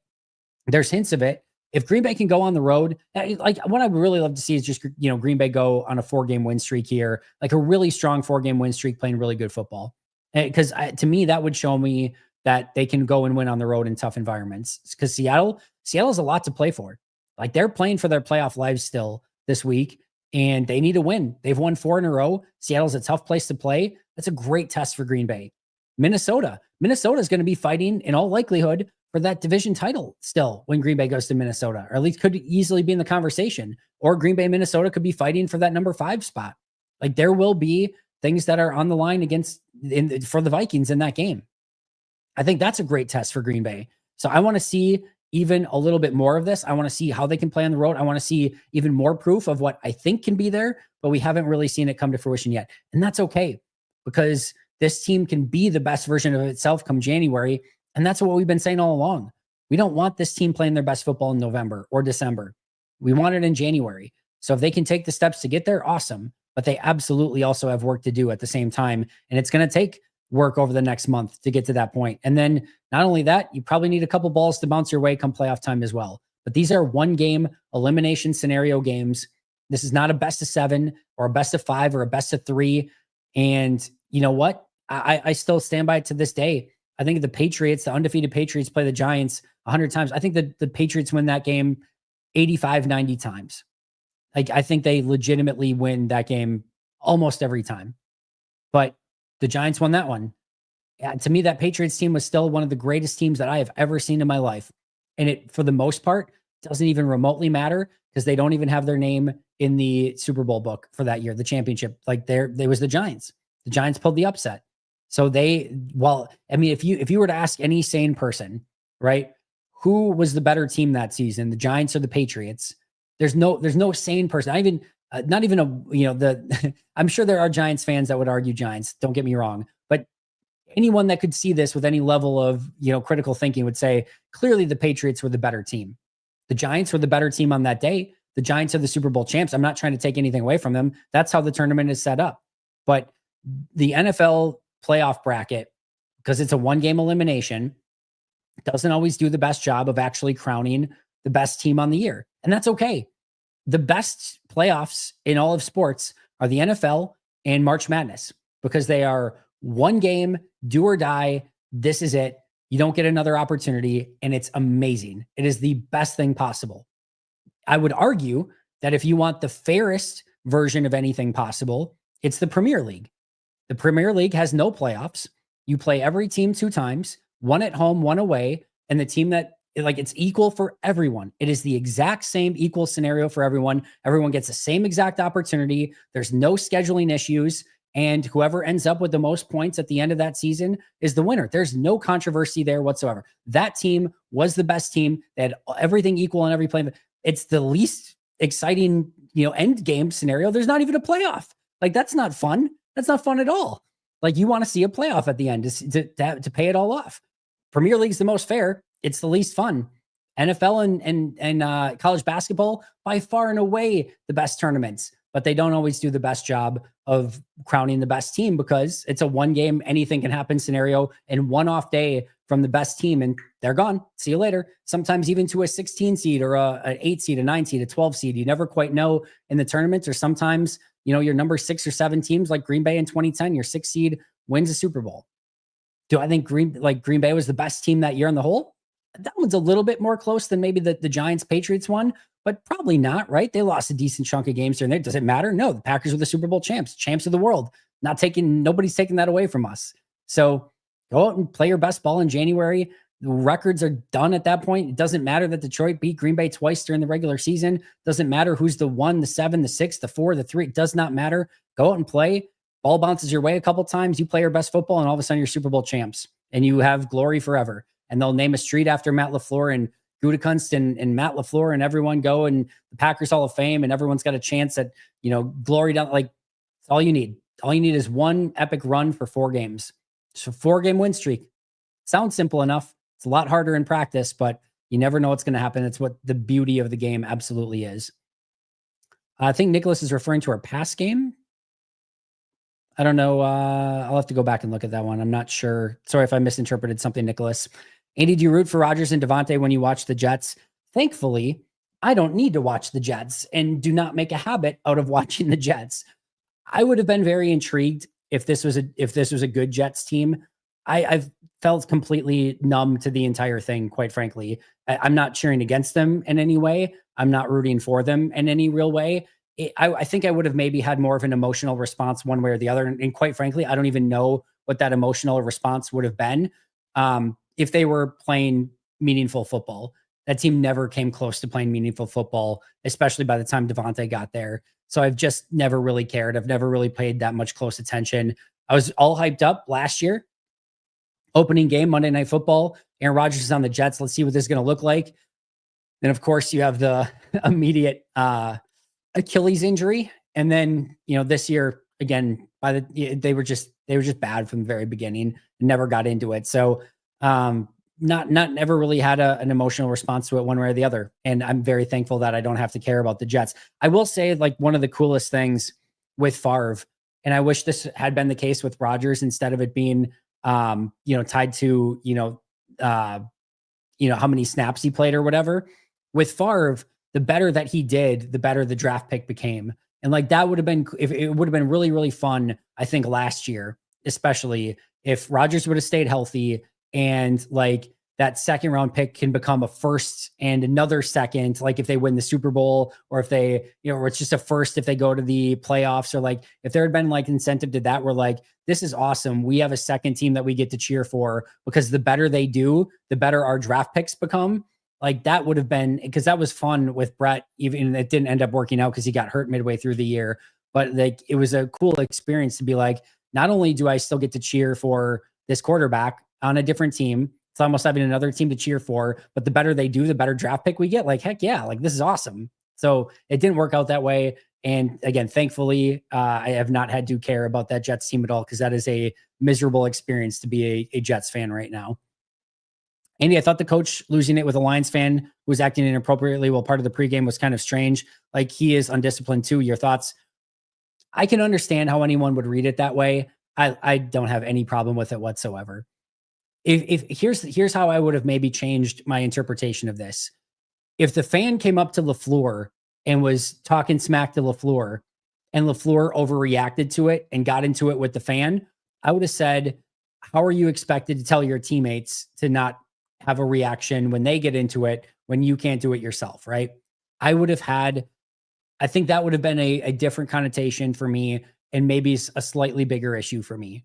There's hints of it. If Green Bay can go on the road, like what I would really love to see is just, Green Bay go on a 4-game win streak here, like a really strong 4-game win streak, playing really good football. Because to me, that would show me that they can go and win on the road in tough environments. Because Seattle's a lot to play for. Like, they're playing for their playoff lives still this week, and they need to win. They've won 4 in a row. Seattle's a tough place to play. That's a great test for Green Bay. Minnesota is going to be fighting in all likelihood for that division title still when Green Bay goes to Minnesota, or at least could easily be in the conversation. Or Green Bay, Minnesota could be fighting for that number 5 spot. Like, there will be things that are on the line for the Vikings in that game. I think that's a great test for Green Bay. So I want to see even a little bit more of this. I want to see how they can play on the road. I want to see even more proof of what I think can be there, but we haven't really seen it come to fruition yet. And that's okay, because this team can be the best version of itself come January. And that's what we've been saying all along. We don't want this team playing their best football in November or December. We want it in January. So if they can take the steps to get there, awesome. But they absolutely also have work to do at the same time. And it's going to take work over the next month to get to that point. And then not only that, you probably need a couple balls to bounce your way come playoff time as well. But these are 1-game elimination scenario games. This is not a best of 7 or a best of 5 or a best of 3. And you know what? I still stand by it to this day. I think the undefeated Patriots play the Giants 100 times. I think the Patriots win that game 85, 90 times. Like, I think they legitimately win that game almost every time. But the Giants won that one. To me, that Patriots team was still one of the greatest teams that I have ever seen in my life. And it, for the most part, doesn't even remotely matter, because they don't even have their name in the Super Bowl book for that year, the championship. Like, they was the Giants. The Giants pulled the upset. So if you were to ask any sane person, right, who was the better team that season, the Giants or the Patriots? There's no sane person. Not even I'm sure there are Giants fans that would argue Giants. Don't get me wrong, but anyone that could see this with any level of critical thinking would say clearly the Patriots were the better team. The Giants were the better team on that day. The Giants are the Super Bowl champs. I'm not trying to take anything away from them. That's how the tournament is set up. But the NFL playoff bracket, because it's a one-game elimination, doesn't always do the best job of actually crowning the best team on the year. And that's okay. The best playoffs in all of sports are the NFL and March Madness, because they are one game, do or die. This is it. You don't get another opportunity, and it's amazing. It is the best thing possible. I would argue that if you want the fairest version of anything possible, it's the Premier League. The Premier League has no playoffs. You play every team 2 times, one at home, one away, and the team that it's equal for everyone. It is the exact same equal scenario for everyone. Everyone gets the same exact opportunity. There's no scheduling issues. And whoever ends up with the most points at the end of that season is the winner. There's no controversy there whatsoever. That team was the best team. They had everything equal in every play. It's the least exciting, end game scenario. There's not even a playoff. That's not fun. That's not fun at all. You want to see a playoff at the end to pay it all off. Premier League's the most fair. It's the least fun. NFL and college basketball, by far and away the best tournaments, but they don't always do the best job of crowning the best team, because it's a one game, anything can happen scenario, and one off day from the best team and they're gone. See you later. Sometimes even to a 16 seed or an 8 seed, a 9 seed, a 12 seed. You never quite know in the tournaments, or sometimes, your number 6 or 7 teams like Green Bay in 2010, your 6 seed wins a Super Bowl. Do I think Green Bay was the best team that year on the whole? That one's a little bit more close than maybe the Giants Patriots one, but probably not, right? They lost a decent chunk of games during there. Does it matter? No, the Packers were the Super Bowl champs of the world. Nobody's taking that away from us. So go out and play your best ball in January. The records are done at that point. It doesn't matter that Detroit beat Green Bay twice during the regular season. Doesn't matter who's the 1, the 7, the 6, the 4, the 3. It does not matter. Go out and play. Ball bounces your way a couple times. You play your best football, and all of a sudden you're Super Bowl champs, and you have glory forever. And they'll name a street after Matt LaFleur, and Gutekunst and Matt LaFleur, and everyone go in the Packers Hall of Fame, and everyone's got a chance at, glory down. It's all you need. All you need is one epic run for 4 games. So 4-game win streak. Sounds simple enough. It's a lot harder in practice, but you never know what's going to happen. It's what the beauty of the game absolutely is. I think Nicholas is referring to our pass game. I don't know. I'll have to go back and look at that one. I'm not sure. Sorry if I misinterpreted something, Nicholas. Andy, do you root for Rodgers and Devontae when you watch the Jets? Thankfully, I don't need to watch the Jets and do not make a habit out of watching the Jets. I would have been very intrigued if this was a good Jets team. I've felt completely numb to the entire thing, quite frankly. I'm not cheering against them in any way. I'm not rooting for them in any real way. I think I would have maybe had more of an emotional response one way or the other. And quite frankly, I don't even know what that emotional response would have been if they were playing meaningful football. That team never came close to playing meaningful football, especially by the time Devontae got there. So I've just never really cared. I've never really paid that much close attention. I was all hyped up last year. Opening game, Monday Night Football. Aaron Rodgers is on the Jets. Let's see what this is going to look like. Then, of course, you have the immediate Achilles injury. And then, this year, again, they were just bad from the very beginning. Never got into it. So never really had an emotional response to it one way or the other. And I'm very thankful that I don't have to care about the Jets. I will say, one of the coolest things with Favre, and I wish this had been the case with Rodgers instead of it being tied to, how many snaps he played or whatever. With Favre, the better that he did, the better the draft pick became. And that would have been, if it would have been really, really fun, I think last year, especially if Rodgers would have stayed healthy and that second round pick can become a first and another second, if they win the Super Bowl, or if they, or it's just a first if they go to the playoffs, or if there had been incentive to that, where this is awesome. We have a second team that we get to cheer for, because the better they do, the better our draft picks become. That would have been, because that was fun with Brett, even it didn't end up working out because he got hurt midway through the year. But it was a cool experience to be not only do I still get to cheer for this quarterback on a different team, it's almost having another team to cheer for, but the better they do, the better draft pick we get. Like, heck yeah, like this is awesome. So it didn't work out that way. And again, thankfully, I have not had to care about that Jets team at all, because that is a miserable experience to be a Jets fan right now. Andy, I thought the coach losing it with a Lions fan who was acting inappropriately while part of the pregame was kind of strange. Like, he is undisciplined too. Your thoughts? I can understand how anyone would read it that way. I don't have any problem with it whatsoever. If here's how I would have maybe changed my interpretation of this. If the fan came up to LaFleur and was talking smack to LaFleur, and LaFleur overreacted to it and got into it with the fan, I would have said, how are you expected to tell your teammates to not have a reaction when they get into it, when you can't do it yourself, right? I think that would have been a different connotation for me, and maybe a slightly bigger issue for me.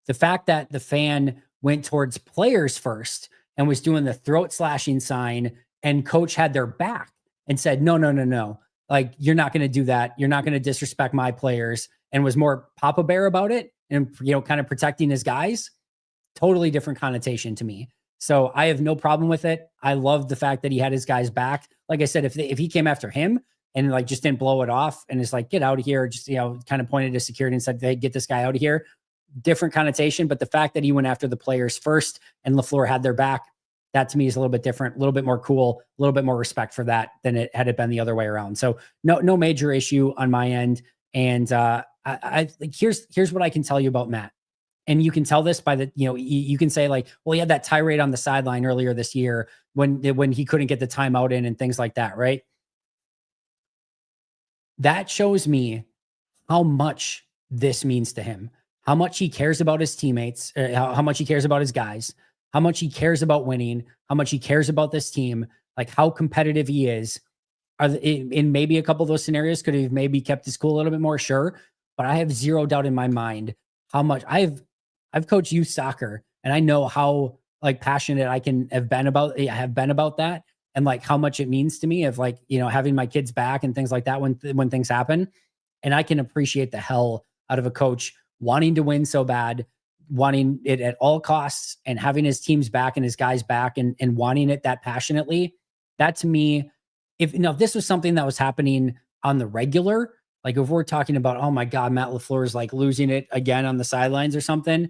The fact that the fan went towards players first and was doing the throat slashing sign, and coach had their back and said, no. Like, you're not going to do that. You're not going to disrespect my players, and was more Papa Bear about it and, kind of protecting his guys. Totally different connotation to me. So I have no problem with it. I love the fact that he had his guys back. Like I said, if he came after him and like just didn't blow it off and is like, get out of here, just, kind of pointed to security and said, hey, get this guy out of here. Different connotation. But the fact that he went after the players first and LaFleur had their back, that to me is a little bit different, a little bit more cool, a little bit more respect for that than it had it been the other way around. So no major issue on my end. And here's what I can tell you about Matt. And you can tell this by the, you can say like, well, he had that tirade on the sideline earlier this year when he couldn't get the timeout in and things like that, right? That shows me how much this means to him, how much he cares about his teammates, how much he cares about his guys, how much he cares about winning, how much he cares about this team, like how competitive he is. In maybe a couple of those scenarios, could have maybe kept his cool a little bit more, sure. But I have zero doubt in my mind how much I've coached youth soccer, and I know how like passionate I have been about that, and like how much it means to me of like, having my kids back and things like that when things happen. And I can appreciate the hell out of a coach wanting to win so bad, wanting it at all costs, and having his teams back and his guys back, and wanting it that passionately. That to me, if this was something that was happening on the regular, like if we're talking about, oh my God, Matt LaFleur is like losing it again on the sidelines or something,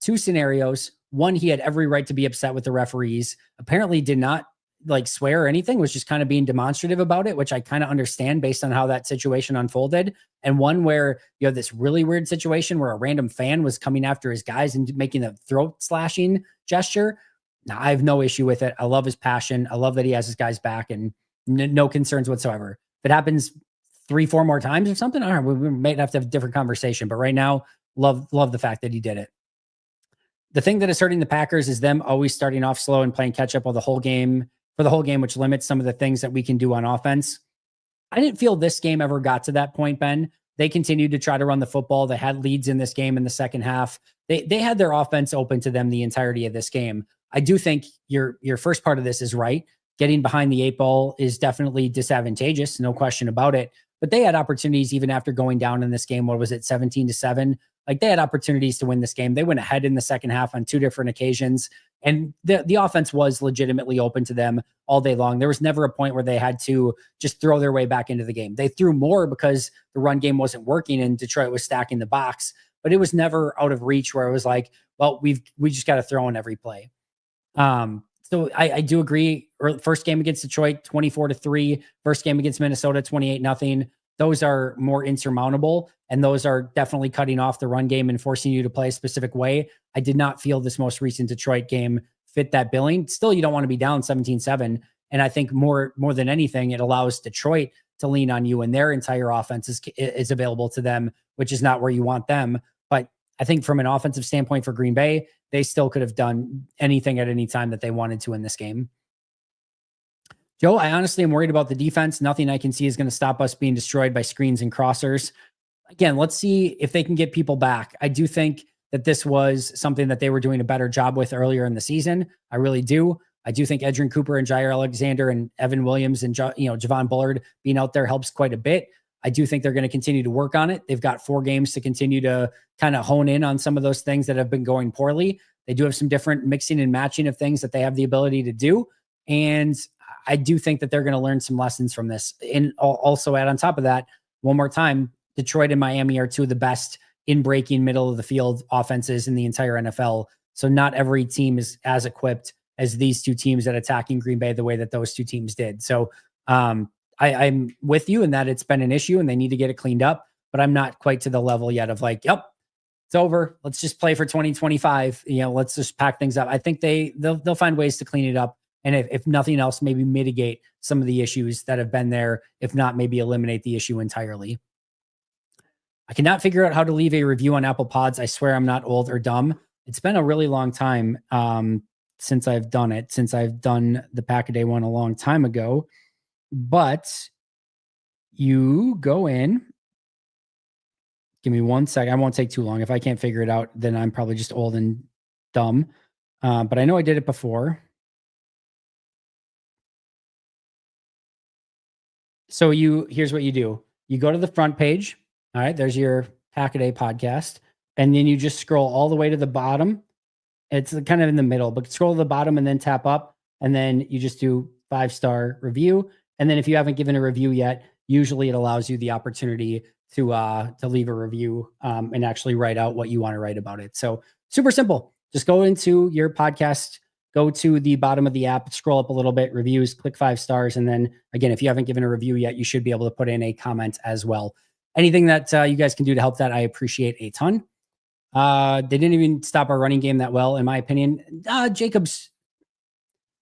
two scenarios. One, he had every right to be upset with the referees, apparently did not like swear or anything, was just kind of being demonstrative about it, which I kind of understand based on how that situation unfolded. And one where you have this really weird situation where a random fan was coming after his guys and making a throat slashing gesture. Now, I have no issue with it. I love his passion. I love that he has his guys back, and no concerns whatsoever. If it happens 3-4 more times or something, I don't know, we might have to have a different conversation. But right now, love the fact that he did it. The thing that is hurting the Packers is them always starting off slow and playing catch up for the whole game, which limits some of the things that we can do on offense. I didn't feel this game ever got to that point, Ben. They continued to try to run the football. They had leads in this game in the second half. They had their offense open to them the entirety of this game. I do think your first part of this is right. Getting behind the 8 ball is definitely disadvantageous, no question about it. But they had opportunities even after going down in this game. What was it, 17-7? Like, they had opportunities to win this game. They went ahead in the second half on 2 different occasions, and the offense was legitimately open to them all day long. There was never a point where they had to just throw their way back into the game. They threw more because the run game wasn't working and Detroit was stacking the box, but it was never out of reach where it was like, well, we just got to throw in every play. So I do agree. First game against Detroit, 24-3. First game against Minnesota, 28-0. Those are more insurmountable, and those are definitely cutting off the run game and forcing you to play a specific way. I did not feel this most recent Detroit game fit that billing. Still, you don't want to be down 17-7. And I think more than anything, it allows Detroit to lean on you, and their entire offense is available to them, which is not where you want them. But I think from an offensive standpoint for Green Bay, they still could have done anything at any time that they wanted to in this game. Joe, I honestly am worried about the defense. Nothing I can see is going to stop us being destroyed by screens and crossers. Again, let's see if they can get people back. I do think that this was something that they were doing a better job with earlier in the season. I really do. I do think Edgerrin Cooper and Jaire Alexander and Evan Williams and Javon Bullard being out there helps quite a bit. I do think they're going to continue to work on it. They've got 4 games to continue to kind of hone in on some of those things that have been going poorly. They do have some different mixing and matching of things that they have the ability to do. And I do think that they're going to learn some lessons from this. And also add on top of that, one more time, Detroit and Miami are 2 of the best in breaking middle of the field offenses in the entire NFL. So not every team is as equipped as these 2 teams at attacking Green Bay the way that those 2 teams did. So I'm with you in that it's been an issue and they need to get it cleaned up, but I'm not quite to the level yet of like, yep, it's over. Let's just play for 2025. Let's just pack things up. I think they'll find ways to clean it up. And if nothing else, maybe mitigate some of the issues that have been there. If not, maybe eliminate the issue entirely. I cannot figure out how to leave a review on Apple Pods. I swear I'm not old or dumb. It's been a really long time since I've done it, since I've done the Pack-A-Day one a long time ago. But you go in. Give me 1 second. I won't take too long. If I can't figure it out, then I'm probably just old and dumb. But I know I did it before. So here's what you do. You go to the front page. All right, there's your Pack-A-Day podcast. And then you just scroll all the way to the bottom. It's kind of in the middle, but scroll to the bottom and then tap up. And then you just do 5-star review. And then if you haven't given a review yet, usually it allows you the opportunity to leave a review and actually write out what you want to write about it. So super simple. Just go into your podcast, go to the bottom of the app, scroll up a little bit, reviews, click 5 stars. And then again, if you haven't given a review yet, you should be able to put in a comment as well. Anything that you guys can do to help that, I appreciate a ton. They didn't even stop our running game that well, in my opinion. Jacobs,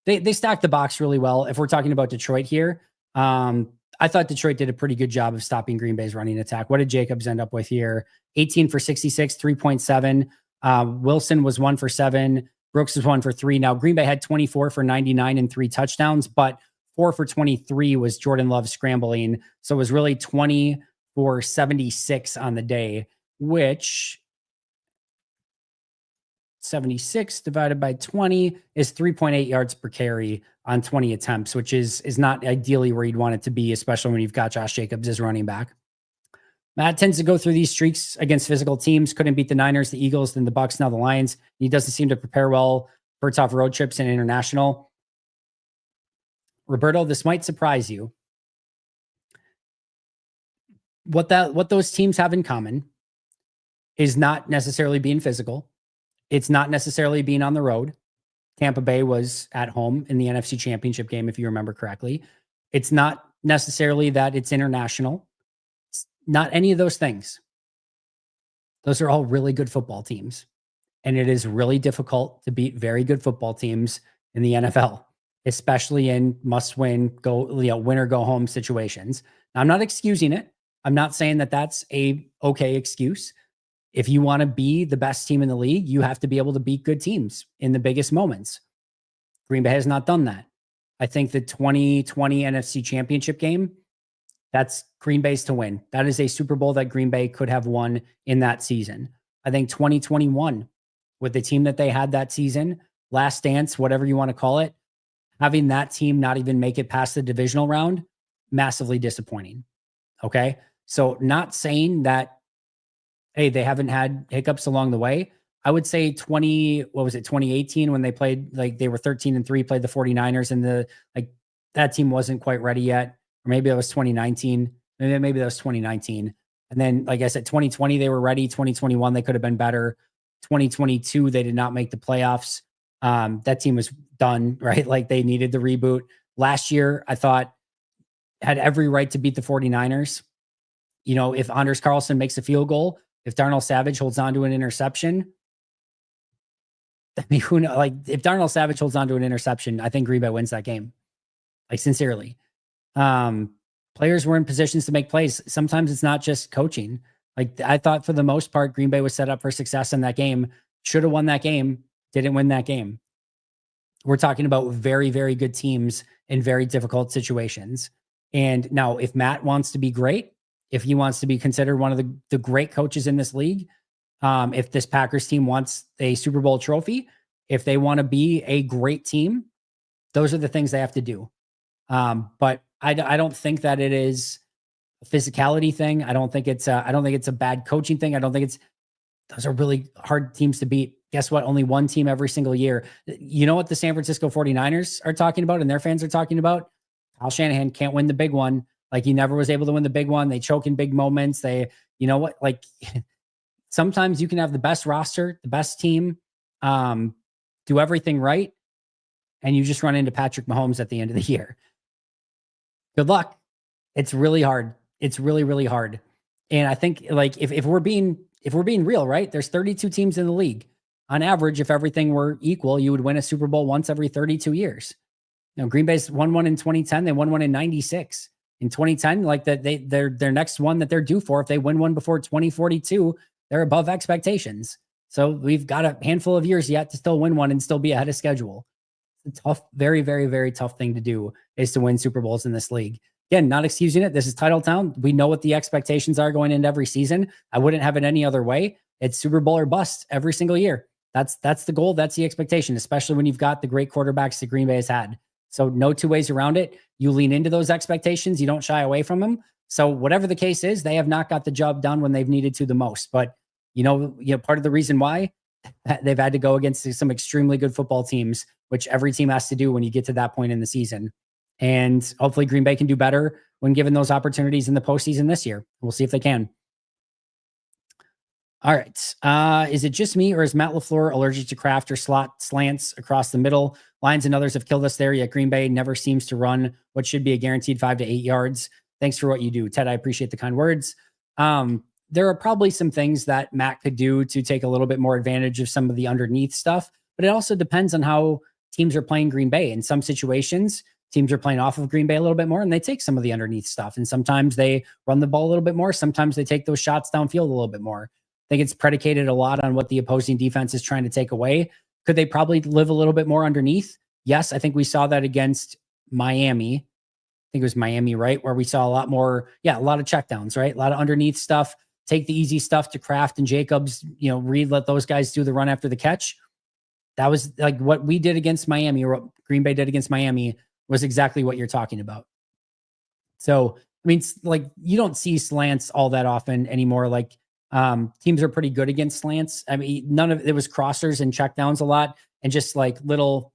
they stacked the box really well. If we're talking about Detroit here, I thought Detroit did a pretty good job of stopping Green Bay's running attack. What did Jacobs end up with here? 18 for 66, 3.7. Wilson was 1 for 7. Brooks was 1 for 3. Now, Green Bay had 24 for 99 and 3 touchdowns, but 4 for 23 was Jordan Love scrambling. So it was really 20 for 76 on the day, which 76 divided by 20 is 3.8 yards per carry on 20 attempts, which is not ideally where you'd want it to be, especially when you've got Josh Jacobs as running back. Matt tends to go through these streaks against physical teams. Couldn't beat the Niners, the Eagles, then the Bucks, now the Lions. He doesn't seem to prepare well for tough road trips and international. Roberto, this might surprise you. What those teams have in common is not necessarily being physical. It's not necessarily being on the road. Tampa Bay was at home in the NFC Championship game, if you remember correctly. It's not necessarily that it's international. It's not any of those things. Those are all really good football teams. And it is really difficult to beat very good football teams in the NFL, especially in must-win, win or go home situations. Now, I'm not excusing it. I'm not saying that that's a okay excuse. If you want to be the best team in the league, you have to be able to beat good teams in the biggest moments. Green Bay has not done that. I think the 2020 NFC Championship game, that's Green Bay's to win. That is a Super Bowl that Green Bay could have won in that season. I think 2021, with the team that they had that season, last dance, whatever you want to call it, having that team not even make it past the divisional round, massively disappointing. Okay? So not saying that, hey, they haven't had hiccups along the way. I would say 2018 when they played, like they were 13-3, played the 49ers, and that team wasn't quite ready yet. Or maybe that was 2019. Maybe that was 2019. And then, like I said, 2020, they were ready. 2021, they could have been better. 2022, they did not make the playoffs. That team was done, right? Like they needed the reboot. Last year, I thought had every right to beat the 49ers. If Anders Carlson makes a field goal, if Darnell Savage holds on to an interception, I mean, who knows? Like, if Darnell Savage holds on to an interception, I think Green Bay wins that game. Like, sincerely. Players were in positions to make plays. Sometimes it's not just coaching. Like, I thought for the most part, Green Bay was set up for success in that game. Should have won that game. Didn't win that game. We're talking about very, very good teams in very difficult situations. And now, if Matt wants to be great, if he wants to be considered one of the great coaches in this league, if this Packers team wants a Super Bowl trophy, if they want to be a great team, those are the things they have to do. But I don't think that it is a physicality thing. I don't think it's a bad coaching thing. I don't think those are really hard teams to beat. Guess what? Only one team every single year. You know what the San Francisco 49ers are talking about and their fans are talking about? Kyle Shanahan can't win the big one. Like, he never was able to win the big one. They choke in big moments. You know what? Like, sometimes you can have the best roster, the best team, do everything right, and you just run into Patrick Mahomes at the end of the year. Good luck. It's really hard. It's really, really hard. And I think, like, if we're being real, right? There's 32 teams in the league. On average, if everything were equal, you would win a Super Bowl once every 32 years. You know, Green Bay's won one in 2010. They won one in 96. In 2010, like that, their next one that they're due for, if they win one before 2042, they're above expectations. So we've got a handful of years yet to still win one and still be ahead of schedule. It's a tough, very, very, very tough thing to do, is to win Super Bowls in this league. Again, not excusing it. This is title town. We know what the expectations are going into every season. I wouldn't have it any other way. It's Super Bowl or bust every single year. That's the goal. That's the expectation, especially when you've got the great quarterbacks that Green Bay has had. So no two ways around it. You lean into those expectations. You don't shy away from them. So whatever the case is, they have not got the job done when they've needed to the most. But you know, part of the reason why they've had to go against some extremely good football teams, which every team has to do when you get to that point in the season. And hopefully Green Bay can do better when given those opportunities in the postseason this year. We'll see if they can. All right. Is it just me, or is Matt LaFleur allergic to craft or slants across the middle? Lions and others have killed us there, yet Green Bay never seems to run what should be a guaranteed 5 to 8 yards. Thanks for what you do, Ted. I appreciate the kind words. There are probably some things that Matt could do to take a little bit more advantage of some of the underneath stuff, but it also depends on how teams are playing Green Bay. In some situations, teams are playing off of Green Bay a little bit more, and they take some of the underneath stuff. And sometimes they run the ball a little bit more. Sometimes they take those shots downfield a little bit more. I think it's predicated a lot on what the opposing defense is trying to take away. Could they probably live a little bit more underneath? Yes, I think we saw that against Miami. I think it was Miami, right? Where we saw a lot more, a lot of checkdowns, right? A lot of underneath stuff. Take the easy stuff to Kraft and Jacobs, Reed, let those guys do the run after the catch. That was like what we did against Miami, or what Green Bay did against Miami, was exactly what you're talking about. So, I mean, like, you don't see slants all that often anymore. Like, teams are pretty good against slants. I mean, none of it was crossers and checkdowns a lot, and just like little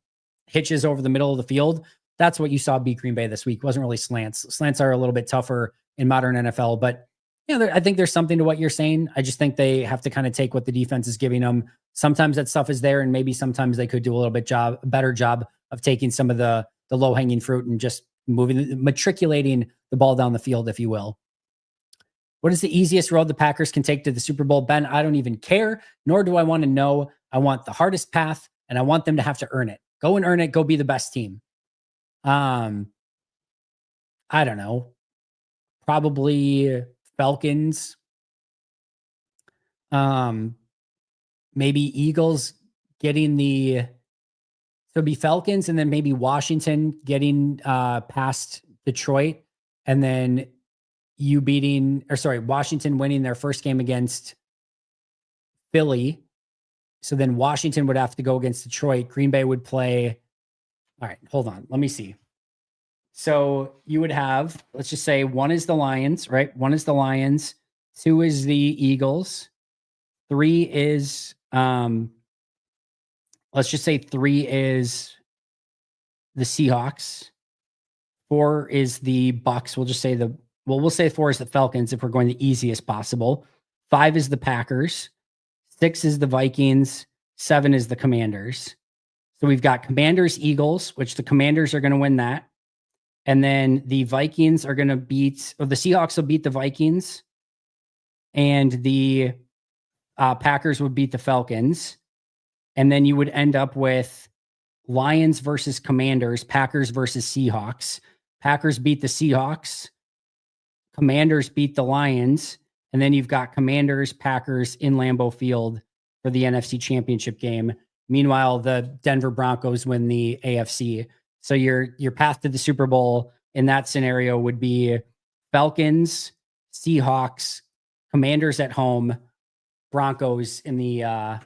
hitches over the middle of the field. That's what you saw beat Green Bay this week. It wasn't really slants. Slants are a little bit tougher in modern NFL, but I think there's something to what you're saying. I just think they have to kind of take what the defense is giving them. Sometimes that stuff is there, and maybe sometimes they could do a little bit better job of taking some of the low hanging fruit and just matriculating the ball down the field, if you will. What is the easiest road the Packers can take to the Super Bowl? Ben, I don't even care, nor do I want to know. I want the hardest path, and I want them to have to earn it. Go and earn it. Go be the best team. I don't know. Probably Falcons. Maybe Eagles getting so it'd be Falcons, and then maybe Washington getting past Detroit, and then Washington winning their first game against Philly. So then Washington would have to go against Detroit. Green Bay would play. All right, hold on. Let me see. So you would have, let's just say, one is the Lions, right? One is the Lions. Two is the Eagles. Three is, let's just say three is the Seahawks. Four is the Bucks. We'll just say we'll say four is the Falcons if we're going the easiest possible. Five is the Packers. Six is the Vikings. Seven is the Commanders. So we've got Commanders, Eagles, which the Commanders are going to win that. And then the Vikings are going to the Seahawks will beat the Vikings. And the Packers would beat the Falcons. And then you would end up with Lions versus Commanders, Packers versus Seahawks. Packers beat the Seahawks. Commanders beat the Lions. And then you've got Commanders, Packers in Lambeau Field for the NFC Championship game. Meanwhile, the Denver Broncos win the AFC. So your path to the Super Bowl in that scenario would be Falcons, Seahawks, Commanders at home, Broncos in the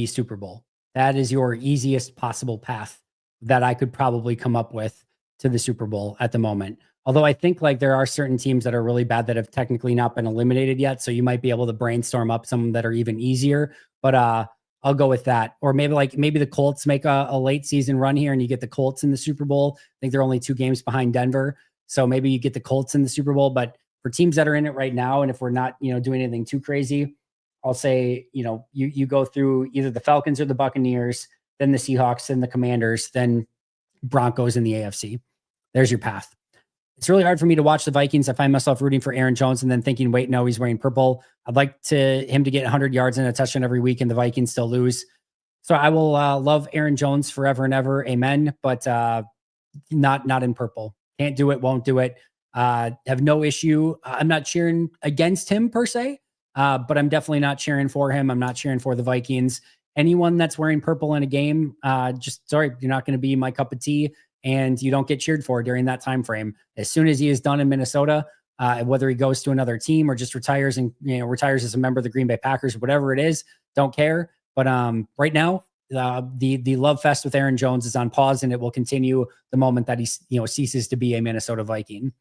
Super Bowl. That is your easiest possible path that I could probably come up with to the Super Bowl at the moment. Although I think like there are certain teams that are really bad that have technically not been eliminated yet. So you might be able to brainstorm up some that are even easier. But I'll go with that. Or maybe the Colts make a late season run here and you get the Colts in the Super Bowl. I think they're only 2 games behind Denver. So maybe you get the Colts in the Super Bowl. But for teams that are in it right now, and if we're not, doing anything too crazy, I'll say, you go through either the Falcons or the Buccaneers, then the Seahawks, then the Commanders, then Broncos in the AFC. There's your path. It's really hard for me to watch the Vikings. I find myself rooting for Aaron Jones and then thinking, wait, no, he's wearing purple. I'd like him to get 100 yards and a touchdown every week, and the Vikings still lose. So I will love Aaron Jones forever and ever. Amen. But not in purple. Can't do it. Won't do it. Have no issue. I'm not cheering against him per se, but I'm definitely not cheering for him. I'm not cheering for the Vikings. Anyone that's wearing purple in a game, just sorry, you're not going to be my cup of tea. And you don't get cheered for during that time frame. As soon as he is done in Minnesota, whether he goes to another team or just retires and retires as a member of the Green Bay Packers, whatever it is, don't care. But right now, the love fest with Aaron Jones is on pause, and it will continue the moment that he ceases to be a Minnesota Viking.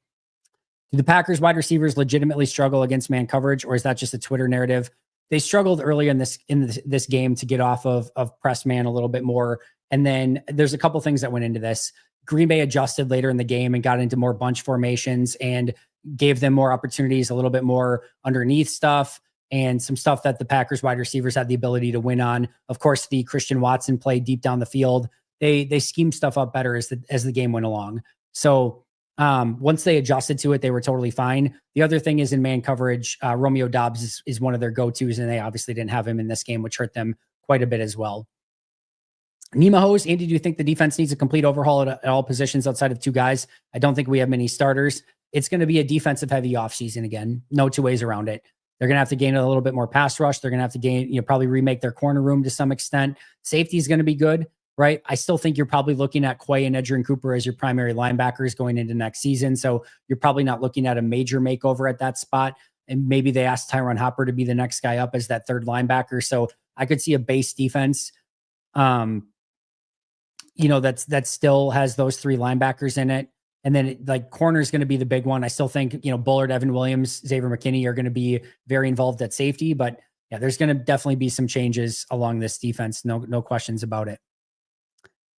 Do the Packers wide receivers legitimately struggle against man coverage, or is that just a Twitter narrative? They struggled earlier in this game to get off of press man a little bit more. And then there's a couple things that went into this. Green Bay adjusted later in the game and got into more bunch formations and gave them more opportunities, a little bit more underneath stuff and some stuff that the Packers wide receivers had the ability to win on. Of course, the Christian Watson play deep down the field. They schemed stuff up better as the game went along. So once they adjusted to it, they were totally fine. The other thing is in man coverage, Romeo Doubs is one of their go-tos, and they obviously didn't have him in this game, which hurt them quite a bit as well. Nima Hose, Andy, do you think the defense needs a complete overhaul at all positions outside of 2 guys? I don't think we have many starters. It's going to be a defensive heavy offseason again. No 2 ways around it. They're going to have to gain a little bit more pass rush. They're going to have to gain, probably remake their corner room to some extent. Safety is going to be good, right? I still think you're probably looking at Quay and Edgerrin Cooper as your primary linebackers going into next season. So you're probably not looking at a major makeover at that spot. And maybe they asked Tyron Hopper to be the next guy up as that 3rd linebacker. So I could see a base defense, that still has those 3 linebackers in it. And then corner is going to be the big one. I still think, Bullard, Evan Williams, Xavier McKinney are going to be very involved at safety, but yeah, there's going to definitely be some changes along this defense. No questions about it.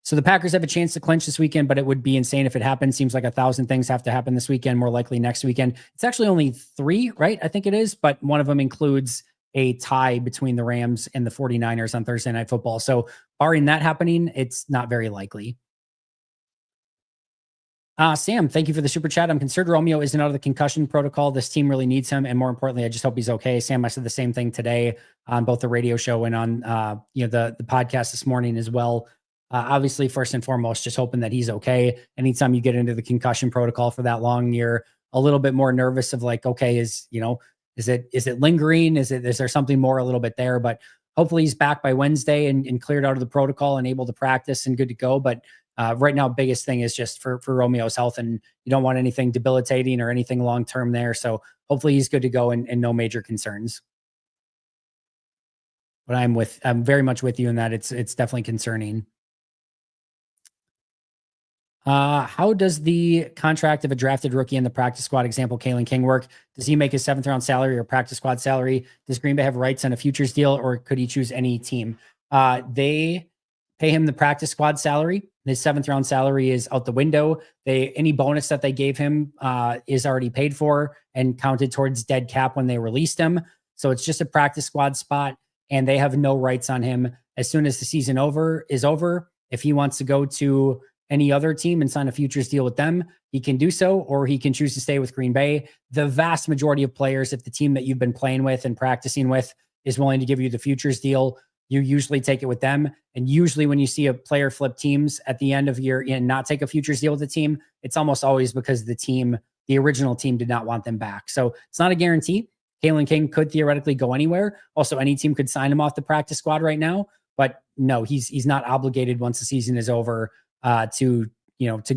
So the Packers have a chance to clinch this weekend, but it would be insane if it happens. Seems like 1,000 things have to happen this weekend, more likely next weekend. It's actually only 3, right? I think it is, but one of them includes a tie between the Rams and the 49ers on Thursday Night Football. So barring that happening, it's not very likely. Sam, thank you for the super chat. I'm concerned Romeo isn't out of the concussion protocol. This team really needs him. And more importantly, I just hope he's okay. Sam, I said the same thing today on both the radio show and on, the podcast this morning as well. Obviously, first and foremost, just hoping that he's okay. Anytime you get into the concussion protocol for that long, you're a little bit more nervous of okay, is it lingering? Is there something more a little bit there? But hopefully he's back by Wednesday and cleared out of the protocol and able to practice and good to go. But right now, biggest thing is just for Romeo's health, and you don't want anything debilitating or anything long-term there. So hopefully he's good to go and no major concerns. But I'm very much with you in that it's definitely concerning. How does the contract of a drafted rookie in the practice squad, example, Kalen King, work? Does he make his 7th round salary or practice squad salary? Does Green Bay have rights on a futures deal, or could he choose any team? They pay him the practice squad salary. His 7th round salary is out the window. Any bonus that they gave him is already paid for and counted towards dead cap when they released him. So it's just a practice squad spot, and they have no rights on him. As soon as the season is over, if he wants to go to any other team and sign a futures deal with them, he can do so, or he can choose to stay with Green Bay. The vast majority of players, if the team that you've been playing with and practicing with is willing to give you the futures deal, you usually take it with them. And usually when you see a player flip teams at the end of year and not take a futures deal with the team, it's almost always because the original team did not want them back. So it's not a guarantee. Kalen King could theoretically go anywhere. Also, any team could sign him off the practice squad right now, but no, he's not obligated once the season is over to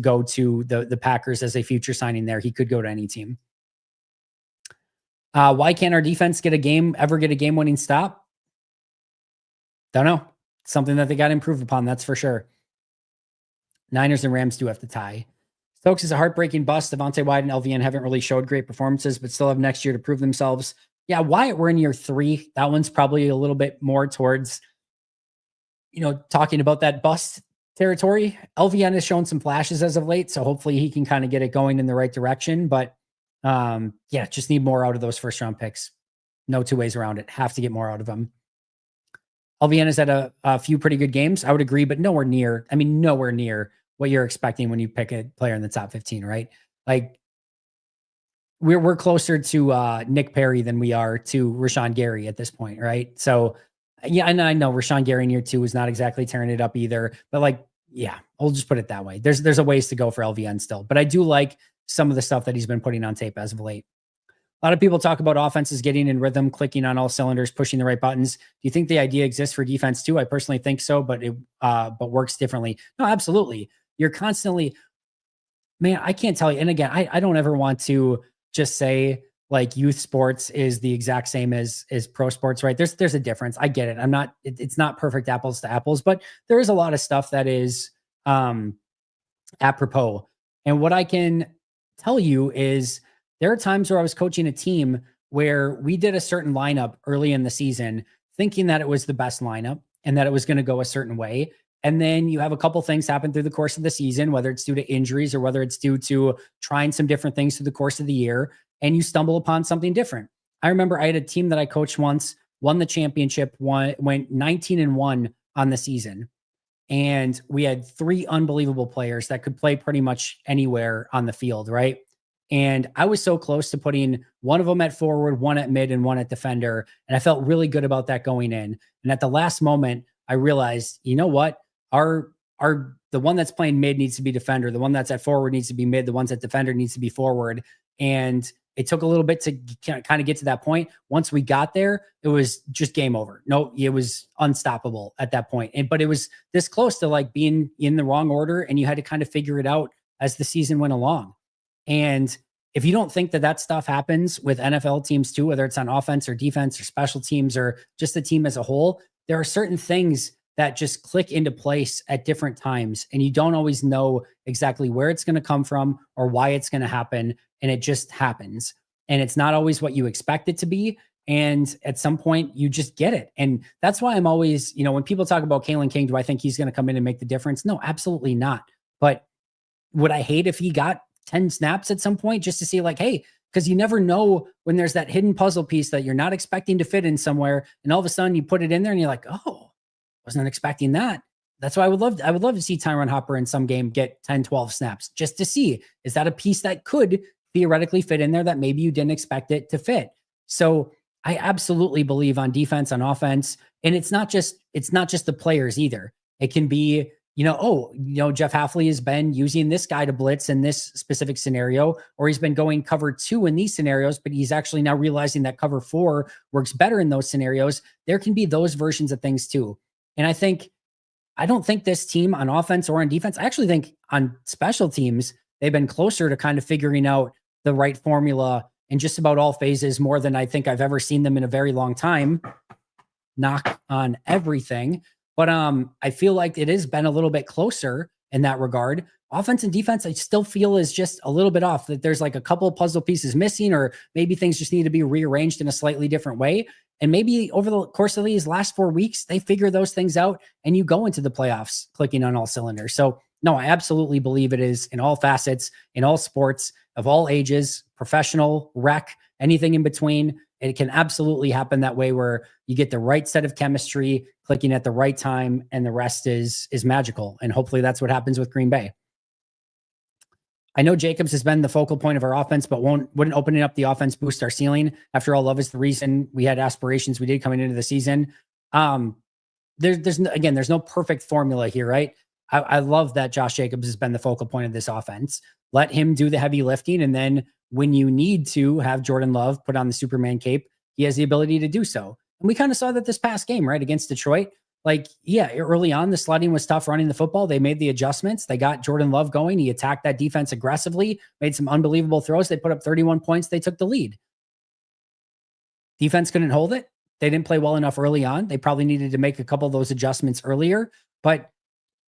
go to the Packers as a future signing there. He could go to any team. Why can't our defense get a game-winning stop? Don't know. Something that they got to improve upon, that's for sure. Niners and Rams do have to tie. Stokes is a heartbreaking bust. Devontae Wyatt and LVN haven't really showed great performances, but still have next year to prove themselves. Yeah, Wyatt, we're in year 3. That one's probably a little bit more towards, talking about that bust territory. LVN has shown some flashes as of late, so hopefully he can kind of get it going in the right direction. But just need more out of those first round picks. No two ways around it. Have to get more out of them. LVN has had a few pretty good games. I would agree, but nowhere near what you're expecting when you pick a player in the top 15, right? Like we're closer to Nick Perry than we are to Rashawn Gary at this point, right? So yeah, and I know Rashawn Gary in year 2 is not exactly tearing it up either, but I'll just put it that way. There's a ways to go for LVN still, but I do like some of the stuff that he's been putting on tape as of late. A lot of people talk about offenses getting in rhythm, clicking on all cylinders, pushing the right buttons. Do you think the idea exists for defense too? I personally think so, but it works differently. No, absolutely. You're constantly, man, I can't tell you. And again, I don't ever want to just say like youth sports is the exact same as pro sports, right? There's a difference. I get it. It's not perfect apples to apples, but there is a lot of stuff that is apropos. And what I can tell you is there are times where I was coaching a team where we did a certain lineup early in the season, thinking that it was the best lineup and that it was going to go a certain way. And then you have a couple things happen through the course of the season, whether it's due to injuries or whether it's due to trying some different things through the course of the year, and you stumble upon something different. I remember I had a team that I coached once, won the championship, went 19-1 on the season. And we had 3 unbelievable players that could play pretty much anywhere on the field, right? And I was so close to putting one of them at forward, one at mid, and one at defender. And I felt really good about that going in. And at the last moment, I realized, you know what? The one that's playing mid needs to be defender. The one that's at forward needs to be mid. The ones at defender needs to be forward. And it took a little bit to kind of get to that point. Once we got there, it was just game over. No, it was unstoppable at that point. But it was this close to like being in the wrong order, and you had to kind of figure it out as the season went along. And if you don't think that stuff happens with NFL teams too, whether it's on offense or defense or special teams or just the team as a whole, there are certain things that just click into place at different times. And you don't always know exactly where it's going to come from or why it's going to happen. And it just happens. And it's not always what you expect it to be. And at some point you just get it. And that's why I'm always, when people talk about Kalen King, do I think he's going to come in and make the difference? No, absolutely not. But would I hate if he got 10 snaps at some point just to see like, hey, because you never know when there's that hidden puzzle piece that you're not expecting to fit in somewhere. And all of a sudden you put it in there and you're like, oh, wasn't expecting that. That's why I would love to see Tyron Hopper in some game get 10, 12 snaps just to see, is that a piece that could theoretically fit in there that maybe you didn't expect it to fit? So I absolutely believe on defense, on offense. And it's not just the players either. It can be, Jeff Hafley has been using this guy to blitz in this specific scenario, or he's been going cover 2 in these scenarios, but he's actually now realizing that cover 4 works better in those scenarios. There can be those versions of things too. And I don't think this team on offense or on defense, I actually think on special teams, they've been closer to kind of figuring out the right formula in just about all phases more than I think I've ever seen them in a very long time. Knock on everything. But I feel like it has been a little bit closer in that regard. Offense and defense, I still feel is just a little bit off, that there's like a couple of puzzle pieces missing, or maybe things just need to be rearranged in a slightly different way. And maybe over the course of these last 4 weeks, they figure those things out and you go into the playoffs clicking on all cylinders. So no, I absolutely believe it is in all facets, in all sports of all ages, professional, rec, anything in between. It can absolutely happen that way, where you get the right set of chemistry clicking at the right time, and the rest is magical. And hopefully that's what happens with Green Bay. I know Jacobs has been the focal point of our offense, but wouldn't opening up the offense boost our ceiling? After all, Love is the reason we had aspirations we did coming into the season. There's no perfect formula here, right? I love that Josh Jacobs has been the focal point of this offense. Let him do the heavy lifting, and then when you need to have Jordan Love put on the Superman cape, he has the ability to do so. And we kind of saw that this past game, right, against Detroit. Like, yeah, early on, the sledding was tough running the football. They made the adjustments. They got Jordan Love going. He attacked that defense aggressively, made some unbelievable throws. They put up 31 points. They took the lead. Defense couldn't hold it. They didn't play well enough early on. They probably needed to make a couple of those adjustments earlier. But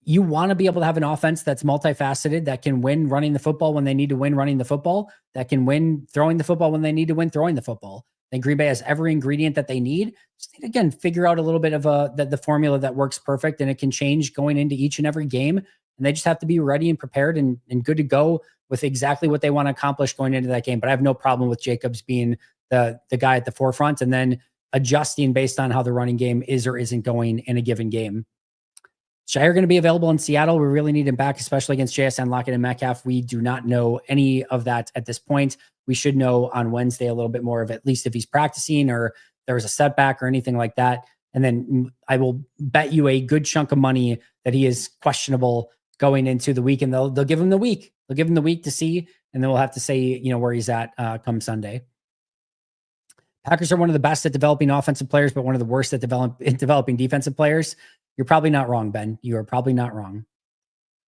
you want to be able to have an offense that's multifaceted, that can win running the football when they need to win running the football, that can win throwing the football when they need to win throwing the football. And Green Bay has every ingredient that they need. Just need to, again, figure out a little bit of the formula that works perfect, and it can change going into each and every game. And they just have to be ready and prepared and good to go with exactly what they want to accomplish going into that game. But I have no problem with Jacobs being the guy at the forefront and then adjusting based on how the running game is or isn't going in a given game. Jaire going to be available in Seattle. We really need him back, especially against JSN, Lockett, and Metcalf. We do not know any of that at this point. We should know on Wednesday a little bit more of at least if he's practicing or there was a setback or anything like that. And then I will bet you a good chunk of money that he is questionable going into the week, and they'll give him the week. They'll give him the week to see, and then we'll have to say, where he's at come Sunday. Packers are one of the best at developing offensive players, but one of the worst at developing defensive players. You're probably not wrong, Ben. You are probably not wrong.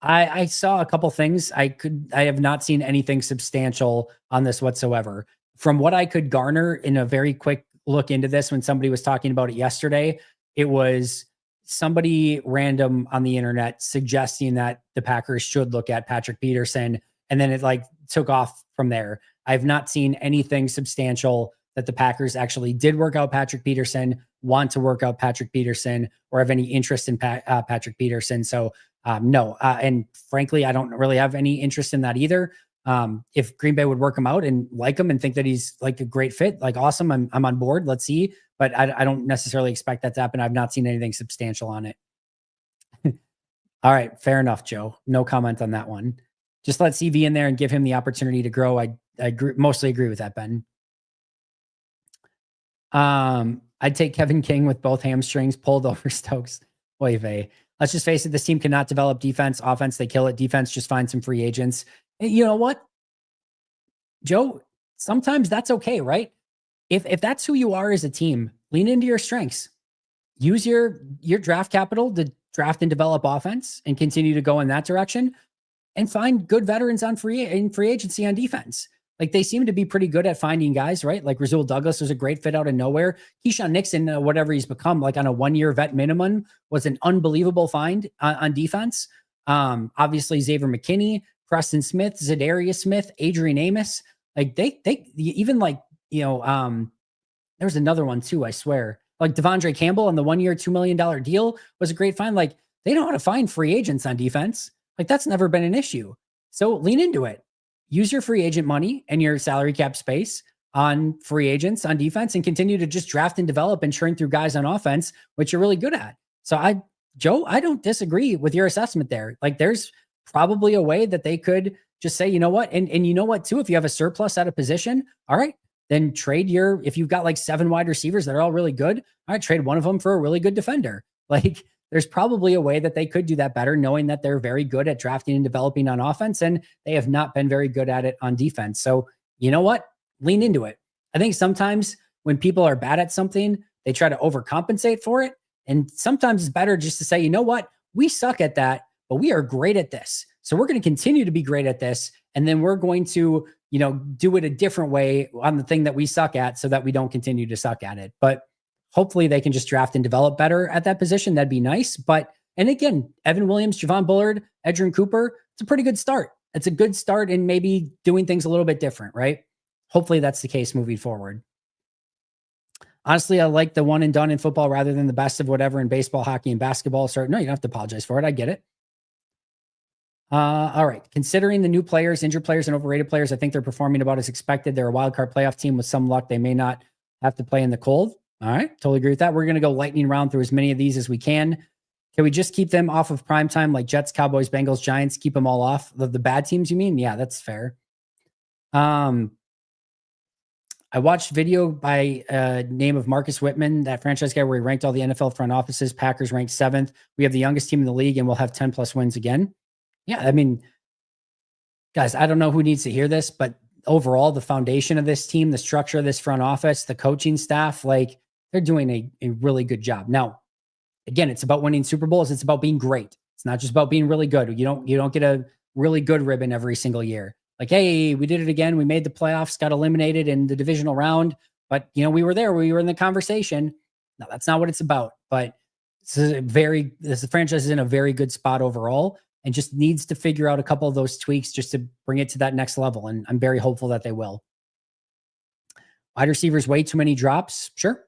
I saw a couple things. I have not seen anything substantial on this whatsoever. From what I could garner in a very quick look into this, when somebody was talking about it yesterday, it was somebody random on the internet suggesting that the Packers should look at Patrick Peterson, and then it took off from there. I've not seen anything substantial that the Packers actually did work out Patrick Peterson, want to work out Patrick Peterson, or have any interest in Patrick Peterson. So no. And frankly, I don't really have any interest in that either. If Green Bay would work him out and like him and think that he's a great fit, awesome, I'm on board. Let's see. But I don't necessarily expect that to happen. I've not seen anything substantial on it. All right. Fair enough, Joe. No comment on that one. Just let CV in there and give him the opportunity to grow. I mostly agree with that, Ben. I'd take Kevin King with both hamstrings pulled over Stokes. Oy vey. Let's just face it. This team cannot develop defense. Offense, they kill it. Defense, just find some free agents. And you know what, Joe? Sometimes that's okay, right? If that's who you are as a team, lean into your strengths. Use your draft capital to draft and develop offense and continue to go in that direction, and find good veterans on free agency on defense. They seem to be pretty good at finding guys, right? Rasul Douglas was a great fit out of nowhere. Keyshawn Nixon, whatever he's become, on a 1-year vet minimum, was an unbelievable find on defense. Obviously Xavier McKinney, Preston Smith, Zadarius Smith, Adrian Amos. They even there's another one too, I swear. Devondre Campbell on the 1-year, $2 million deal was a great find. They know how to find free agents on defense. That's never been an issue. So lean into it. Use your free agent money and your salary cap space on free agents on defense, and continue to just draft and develop and churn through guys on offense, which you're really good at. So Joe, I don't disagree with your assessment there. There's probably a way that they could just say, you know what? And you know what too, if you have a surplus at a position, all right, then trade if you've got 7 wide receivers that are all really good, all right, trade one of them for a really good defender. There's probably a way that they could do that better, knowing that they're very good at drafting and developing on offense, and they have not been very good at it on defense. So you know what? Lean into it. I think sometimes when people are bad at something, they try to overcompensate for it. And sometimes it's better just to say, you know what? We suck at that, but we are great at this. So we're going to continue to be great at this. And then we're going to, do it a different way on the thing that we suck at, so that we don't continue to suck at it. But hopefully they can just draft and develop better at that position. That'd be nice. And again, Evan Williams, Javon Bullard, Edgerrin Cooper, it's a pretty good start. It's a good start in maybe doing things a little bit different, right? Hopefully that's the case moving forward. Honestly, I like the one and done in football rather than the best of whatever in baseball, hockey, and basketball. So no, you don't have to apologize for it. I get it. All right. Considering the new players, injured players, and overrated players, I think they're performing about as expected. They're a wild card playoff team. With some luck, they may not have to play in the cold. All right. Totally agree with that. We're going to go lightning round through as many of these as we can. Can we just keep them off of primetime, like Jets, Cowboys, Bengals, Giants? Keep them all off. The bad teams, you mean? Yeah, that's fair. I watched video by name of Marcus Whitman, that franchise guy, where he ranked all the NFL front offices. Packers ranked 7th. We have the youngest team in the league, and we'll have 10 plus wins again. Yeah, I mean, guys, I don't know who needs to hear this, but overall, the foundation of this team, the structure of this front office, the coaching staff, they're doing a really good job. Now, again, it's about winning Super Bowls. It's about being great. It's not just about being really good. You don't get a really good ribbon every single year. Hey, we did it again. We made the playoffs, got eliminated in the divisional round, but we were there. We were in the conversation. No, that's not what it's about. But This franchise is in a very good spot overall and just needs to figure out a couple of those tweaks just to bring it to that next level. And I'm very hopeful that they will. Wide receivers, way too many drops. Sure.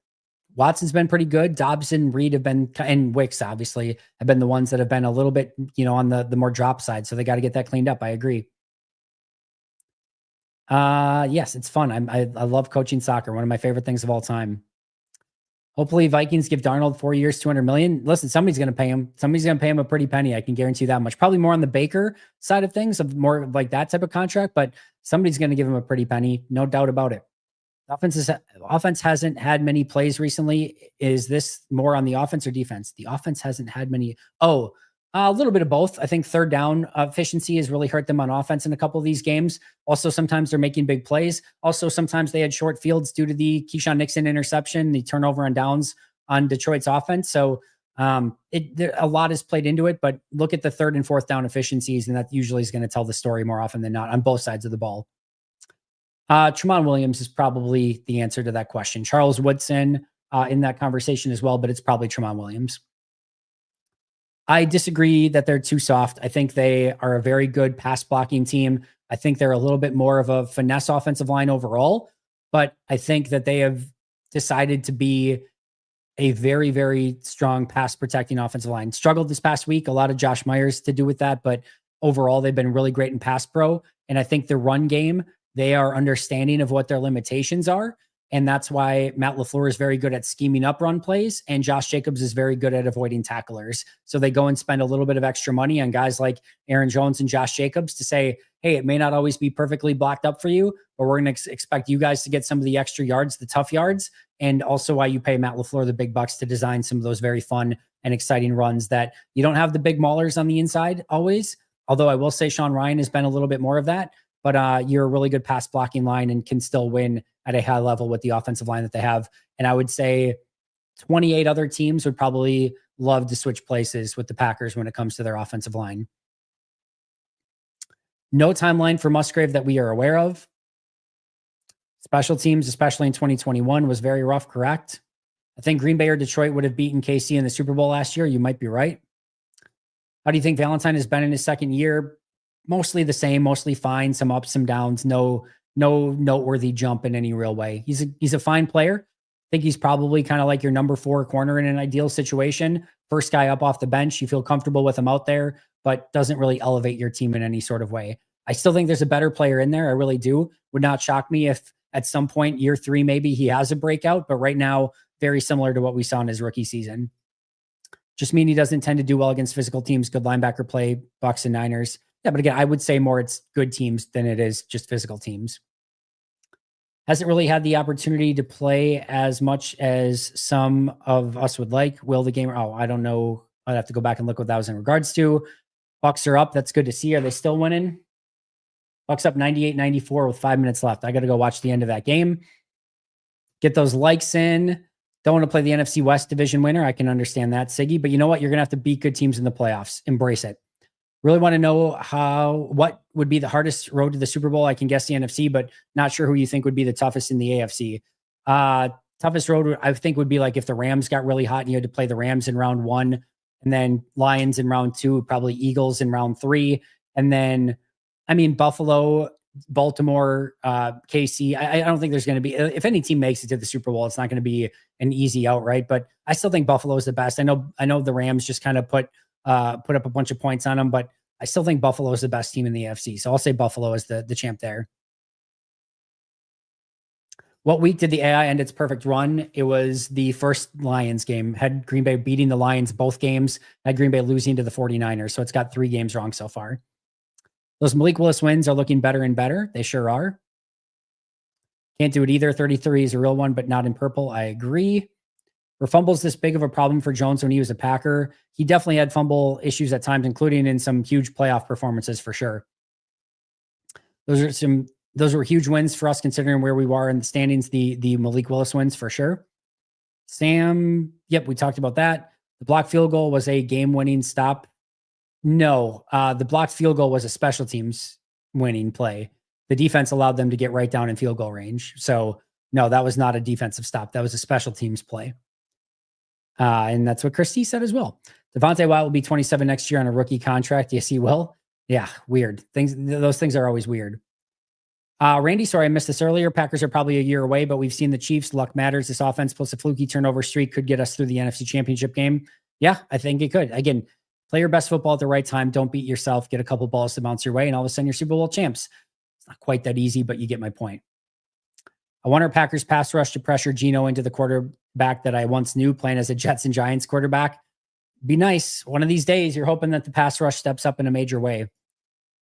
Watson's been pretty good. Doubs and Reed have been, and Wicks obviously have been the ones that have been a little bit, on the more drop side. So they got to get that cleaned up. I agree. Yes, it's fun. I love coaching soccer. One of my favorite things of all time. Hopefully Vikings give Darnold 4 years, $200 million. Listen, somebody's going to pay him. Somebody's going to pay him a pretty penny. I can guarantee that much. Probably more on the Baker side of things, of more like that type of contract, but somebody's going to give him a pretty penny. No doubt about it. Offense hasn't had many plays recently. Is this more on the offense or defense? The offense hasn't had many. A little bit of both. I think third down efficiency has really hurt them on offense in a couple of these games. Also, sometimes they're making big plays. Also, sometimes they had short fields due to the Keyshawn Nixon interception, the turnover on downs on Detroit's offense. So a lot is played into it, but look at the third and fourth down efficiencies, and that usually is going to tell the story more often than not on both sides of the ball. Tramon Williams is probably the answer to that question. Charles Woodson in that conversation as well, but it's probably Tramon Williams. I disagree that they're too soft. I think they are a very good pass blocking team. I think they're a little bit more of a finesse offensive line overall, but I think that they have decided to be a very, very strong pass protecting offensive line. Struggled this past week, a lot of Josh Myers to do with that, but overall they've been really great in pass pro. And I think the run game, they are understanding of what their limitations are. And that's why Matt LaFleur is very good at scheming up run plays, and Josh Jacobs is very good at avoiding tacklers. So they go and spend a little bit of extra money on guys like Aaron Jones and Josh Jacobs to say, hey, it may not always be perfectly blocked up for you, but we're going to expect you guys to get some of the extra yards, the tough yards, and also why you pay Matt LaFleur the big bucks to design some of those very fun and exciting runs that you don't have the big maulers on the inside always. Although I will say Sean Ryan has been a little bit more of that. But you're a really good pass blocking line and can still win at a high level with the offensive line that they have. And I would say 28 other teams would probably love to switch places with the Packers when it comes to their offensive line. No timeline for Musgrave that we are aware of. Special teams, especially in 2021, was very rough, correct? I think Green Bay or Detroit would have beaten KC in the Super Bowl last year. You might be right. How do you think Valentine has been in his second year? Mostly the same, mostly fine, some ups, some downs, no noteworthy jump in any real way. He's a fine player. I think he's probably kind of like your number 4 corner in an ideal situation. First guy up off the bench. You feel comfortable with him out there, but doesn't really elevate your team in any sort of way. I still think there's a better player in there. I really do. Would not shock me if at some point, year 3, maybe he has a breakout, but right now, very similar to what we saw in his rookie season. Just mean he doesn't tend to do well against physical teams. Good linebacker play, Bucks and Niners. Yeah, but again, I would say more it's good teams than it is just physical teams. Hasn't really had the opportunity to play as much as some of us would like. Will the game? I don't know. I'd have to go back and look what that was in regards to. Bucks are up. That's good to see. Are they still winning? Bucks up 98-94 with 5 minutes left. I got to go watch the end of that game. Get those likes in. Don't want to play the NFC West division winner. I can understand that, Siggy. But you know what? You're going to have to beat good teams in the playoffs. Embrace it. Really want to know what would be the hardest road to the Super Bowl. I can guess the NFC, but not sure who you think would be the toughest in the AFC. Toughest road, I think, would be like if the Rams got really hot and you had to play the Rams in round 1, and then Lions in round 2, probably Eagles in round 3. And then, Buffalo, Baltimore, KC. I don't think there's going to be, if any team makes it to the Super Bowl, it's not going to be an easy out, right? But I still think Buffalo is the best. I know the Rams just kind of put up a bunch of points on them, but I still think Buffalo is the best team in the AFC. So I'll say Buffalo is the champ there. What week did the AI end its perfect run? It was the first Lions game. Had Green Bay beating the Lions both games, had Green Bay losing to the 49ers. So it's got 3 games wrong so far. Those Malik Willis wins are looking better and better. They sure are. Can't do it either. 33 is a real one, but not in purple. I agree. Were fumbles this big of a problem for Jones when he was a Packer? He definitely had fumble issues at times, including in some huge playoff performances for sure. Those were huge wins for us considering where we were in the standings, the Malik Willis wins for sure. Sam, yep, we talked about that. The blocked field goal was a game-winning stop. No, the blocked field goal was a special teams winning play. The defense allowed them to get right down in field goal range. So no, that was not a defensive stop. That was a special teams play. And that's what Christie said as well. Devontae Wyatt will be 27 next year on a rookie contract. Yes, he will. Yeah, weird. Those things are always weird. Randy, sorry I missed this earlier. Packers are probably a year away, but we've seen the Chiefs. Luck matters. This offense plus a fluky turnover streak could get us through the NFC Championship game. Yeah, I think it could. Again, play your best football at the right time. Don't beat yourself. Get a couple balls to bounce your way, and all of a sudden you're Super Bowl champs. It's not quite that easy, but you get my point. I want our Packers pass rush to pressure Geno into the quarterback that I once knew playing as a Jets and Giants quarterback. Be nice. One of these days, you're hoping that the pass rush steps up in a major way.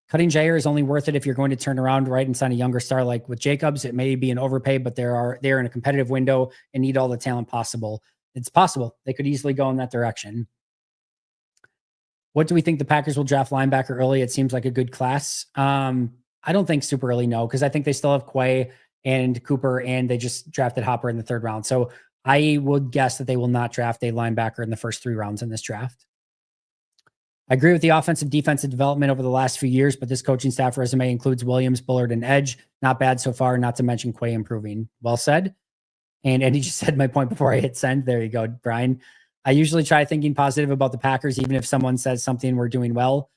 Cutting Jaire is only worth it if you're going to turn around right and sign a younger star like with Jacobs. It may be an overpay, but they're in a competitive window and need all the talent possible. It's possible. They could easily go in that direction. What do we think the Packers will draft linebacker early? It seems like a good class. I don't think super early, no, because I think they still have Quay and Cooper, and they just drafted Hopper in the 3rd round. So I would guess that they will not draft a linebacker in the first 3 rounds in this draft. I agree with the offensive defensive development over the last few years, but this coaching staff resume includes Williams, Bullard, and Edge. Not bad so far, not to mention Quay improving. Well said. And he just said my point before I hit send. There you go, Brian. I usually try thinking positive about the Packers, even if someone says something we're doing well.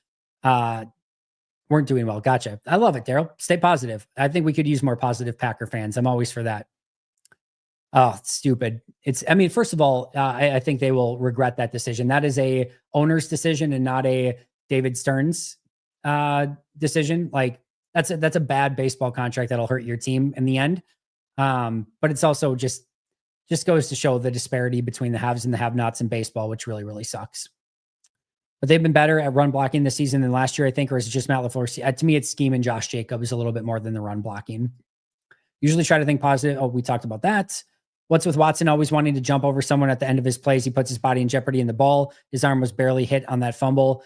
Weren't doing well. Gotcha. I love it, Daryl. Stay positive. I think we could use more positive Packer fans. I'm always for that. Oh, it's stupid. First of all, I think they will regret that decision. That is a owner's decision and not a David Stern's decision. Like that's a bad baseball contract that'll hurt your team in the end. But it's also just goes to show the disparity between the haves and the have-nots in baseball, which really, really sucks. But they've been better at run blocking this season than last year, I think, or is it just Matt LaFleur? To me, it's scheme and Josh Jacobs a little bit more than the run blocking. Usually try to think positive. Oh, we talked about that. What's with Watson always wanting to jump over someone at the end of his plays? He puts his body in jeopardy in the ball. His arm was barely hit on that fumble.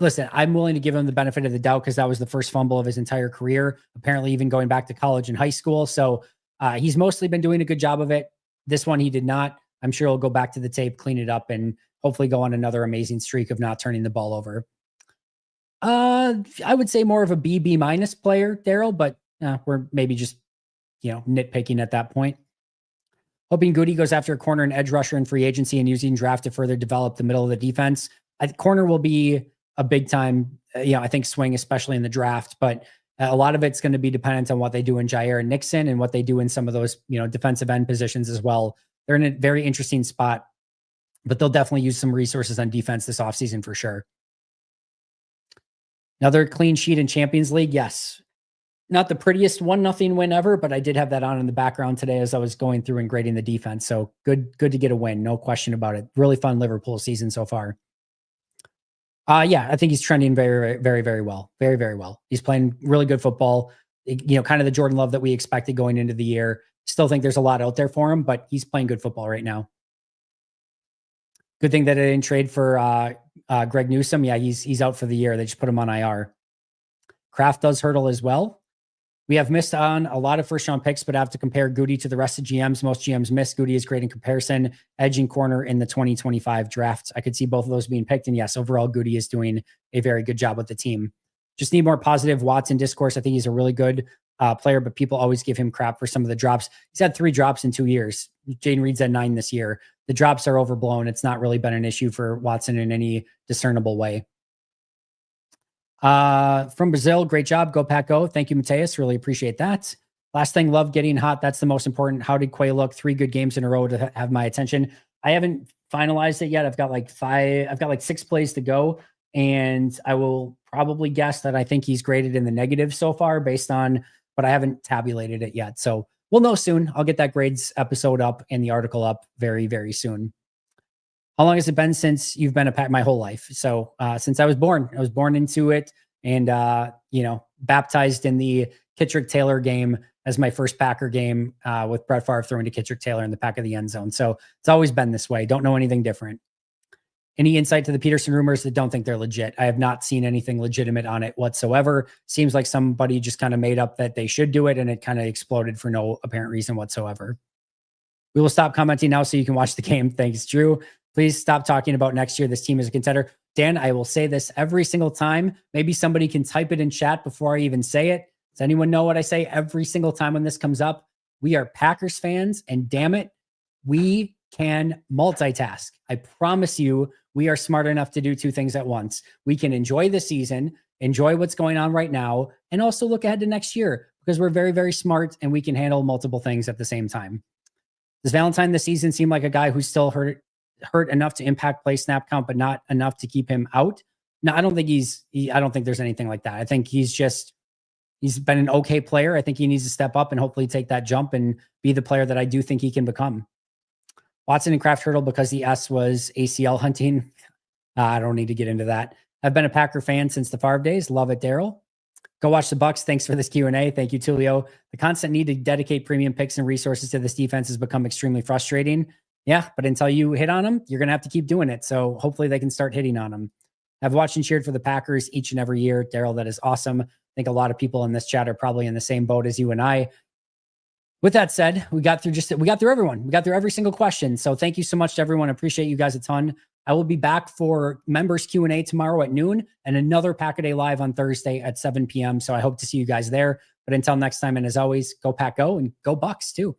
Listen, I'm willing to give him the benefit of the doubt because that was the first fumble of his entire career, apparently even going back to college and high school. So he's mostly been doing a good job of it. This one he did not. I'm sure he'll go back to the tape, clean it up, and hopefully go on another amazing streak of not turning the ball over. I would say more of a B minus player, Daryl, but we're maybe just, nitpicking at that point. Hoping Goody goes after a corner and edge rusher in free agency and using draft to further develop the middle of the defense. Corner will be a big time, I think swing, especially in the draft, but a lot of it's going to be dependent on what they do in Jaire and Nixon and what they do in some of those, defensive end positions as well. They're in a very interesting spot, but they'll definitely use some resources on defense this offseason for sure. Another clean sheet in Champions League. Yes. Not the prettiest 1-0 win ever, but I did have that on in the background today as I was going through and grading the defense. So good to get a win. No question about it. Really fun Liverpool season so far. I think he's trending very, very, very well. Very, very well. He's playing really good football. Kind of the Jordan Love that we expected going into the year. Still think there's a lot out there for him, but he's playing good football right now. Good thing that I didn't trade for Greg Newsome. Yeah, he's out for the year. They just put him on IR. Kraft does hurdle as well. We have missed on a lot of first-round picks, but have to compare Goody to the rest of GMs. Most GMs miss. Goody is great in comparison. Edge and corner in the 2025 drafts. I could see both of those being picked. And yes, overall, Goody is doing a very good job with the team. Just need more positive Watson discourse. I think he's a really good player, but people always give him crap for some of the drops. He's had 3 drops in 2 years. Jane Reed's at 9 this year. The drops are overblown. It's not really been an issue for Watson in any discernible way. From Brazil, great job. Go Pack Go. Thank you, Mateus. Really appreciate that. Last thing, love getting hot. That's the most important. How did Quay look? 3 good games in a row to have my attention. I haven't finalized it yet. I've got like 6 plays to go, and I will probably guess that I think he's graded in the negative so far but I haven't tabulated it yet. So we'll know soon. I'll get that grades episode up and the article up very, very soon. How long has it been since you've been a Pack? My whole life. So since I was born into it, and baptized in the Kittrick-Taylor game as my first Packer game with Brett Favre throwing to Kittrick-Taylor in the back of the end zone. So it's always been this way. Don't know anything different. Any insight to the Peterson rumors? That don't think they're legit. I have not seen anything legitimate on it whatsoever. Seems like somebody just kind of made up that they should do it, and it kind of exploded for no apparent reason whatsoever. We will stop commenting now so you can watch the game. Thanks, Drew. Please stop talking about next year. This team is a contender. Dan, I will say this every single time. Maybe somebody can type it in chat before I even say it. Does anyone know what I say every single time when this comes up? We are Packers fans, and damn it, we can multitask. I promise you, we are smart enough to do two things at once. We can enjoy the season, enjoy what's going on right now, and also look ahead to next year because we're very, very smart and we can handle multiple things at the same time. Does Valentine this season seem like a guy who's still hurt enough to impact play snap count, but not enough to keep him out? No, I don't think I don't think there's anything like that. I think he's been an okay player. I think he needs to step up and hopefully take that jump and be the player that I do think he can become. Watson and Kraft Hurdle because the S was ACL hunting. I don't need to get into that. I've been a Packer fan since the Favre days. Love it, Daryl. Go watch the Bucs. Thanks for this Q&A. Thank you, Tulio. The constant need to dedicate premium picks and resources to this defense has become extremely frustrating. Yeah, but until you hit on them, you're going to have to keep doing it. So hopefully they can start hitting on them. I've watched and cheered for the Packers each and every year. Daryl, that is awesome. I think a lot of people in this chat are probably in the same boat as you and I. With that said, we got through everyone. We got through every single question. So thank you so much to everyone. I appreciate you guys a ton. I will be back for members Q&A tomorrow at noon and another Pack-A-Day Live on Thursday at 7 p.m. So I hope to see you guys there. But until next time, and as always, go Pack Go and go Bucs too.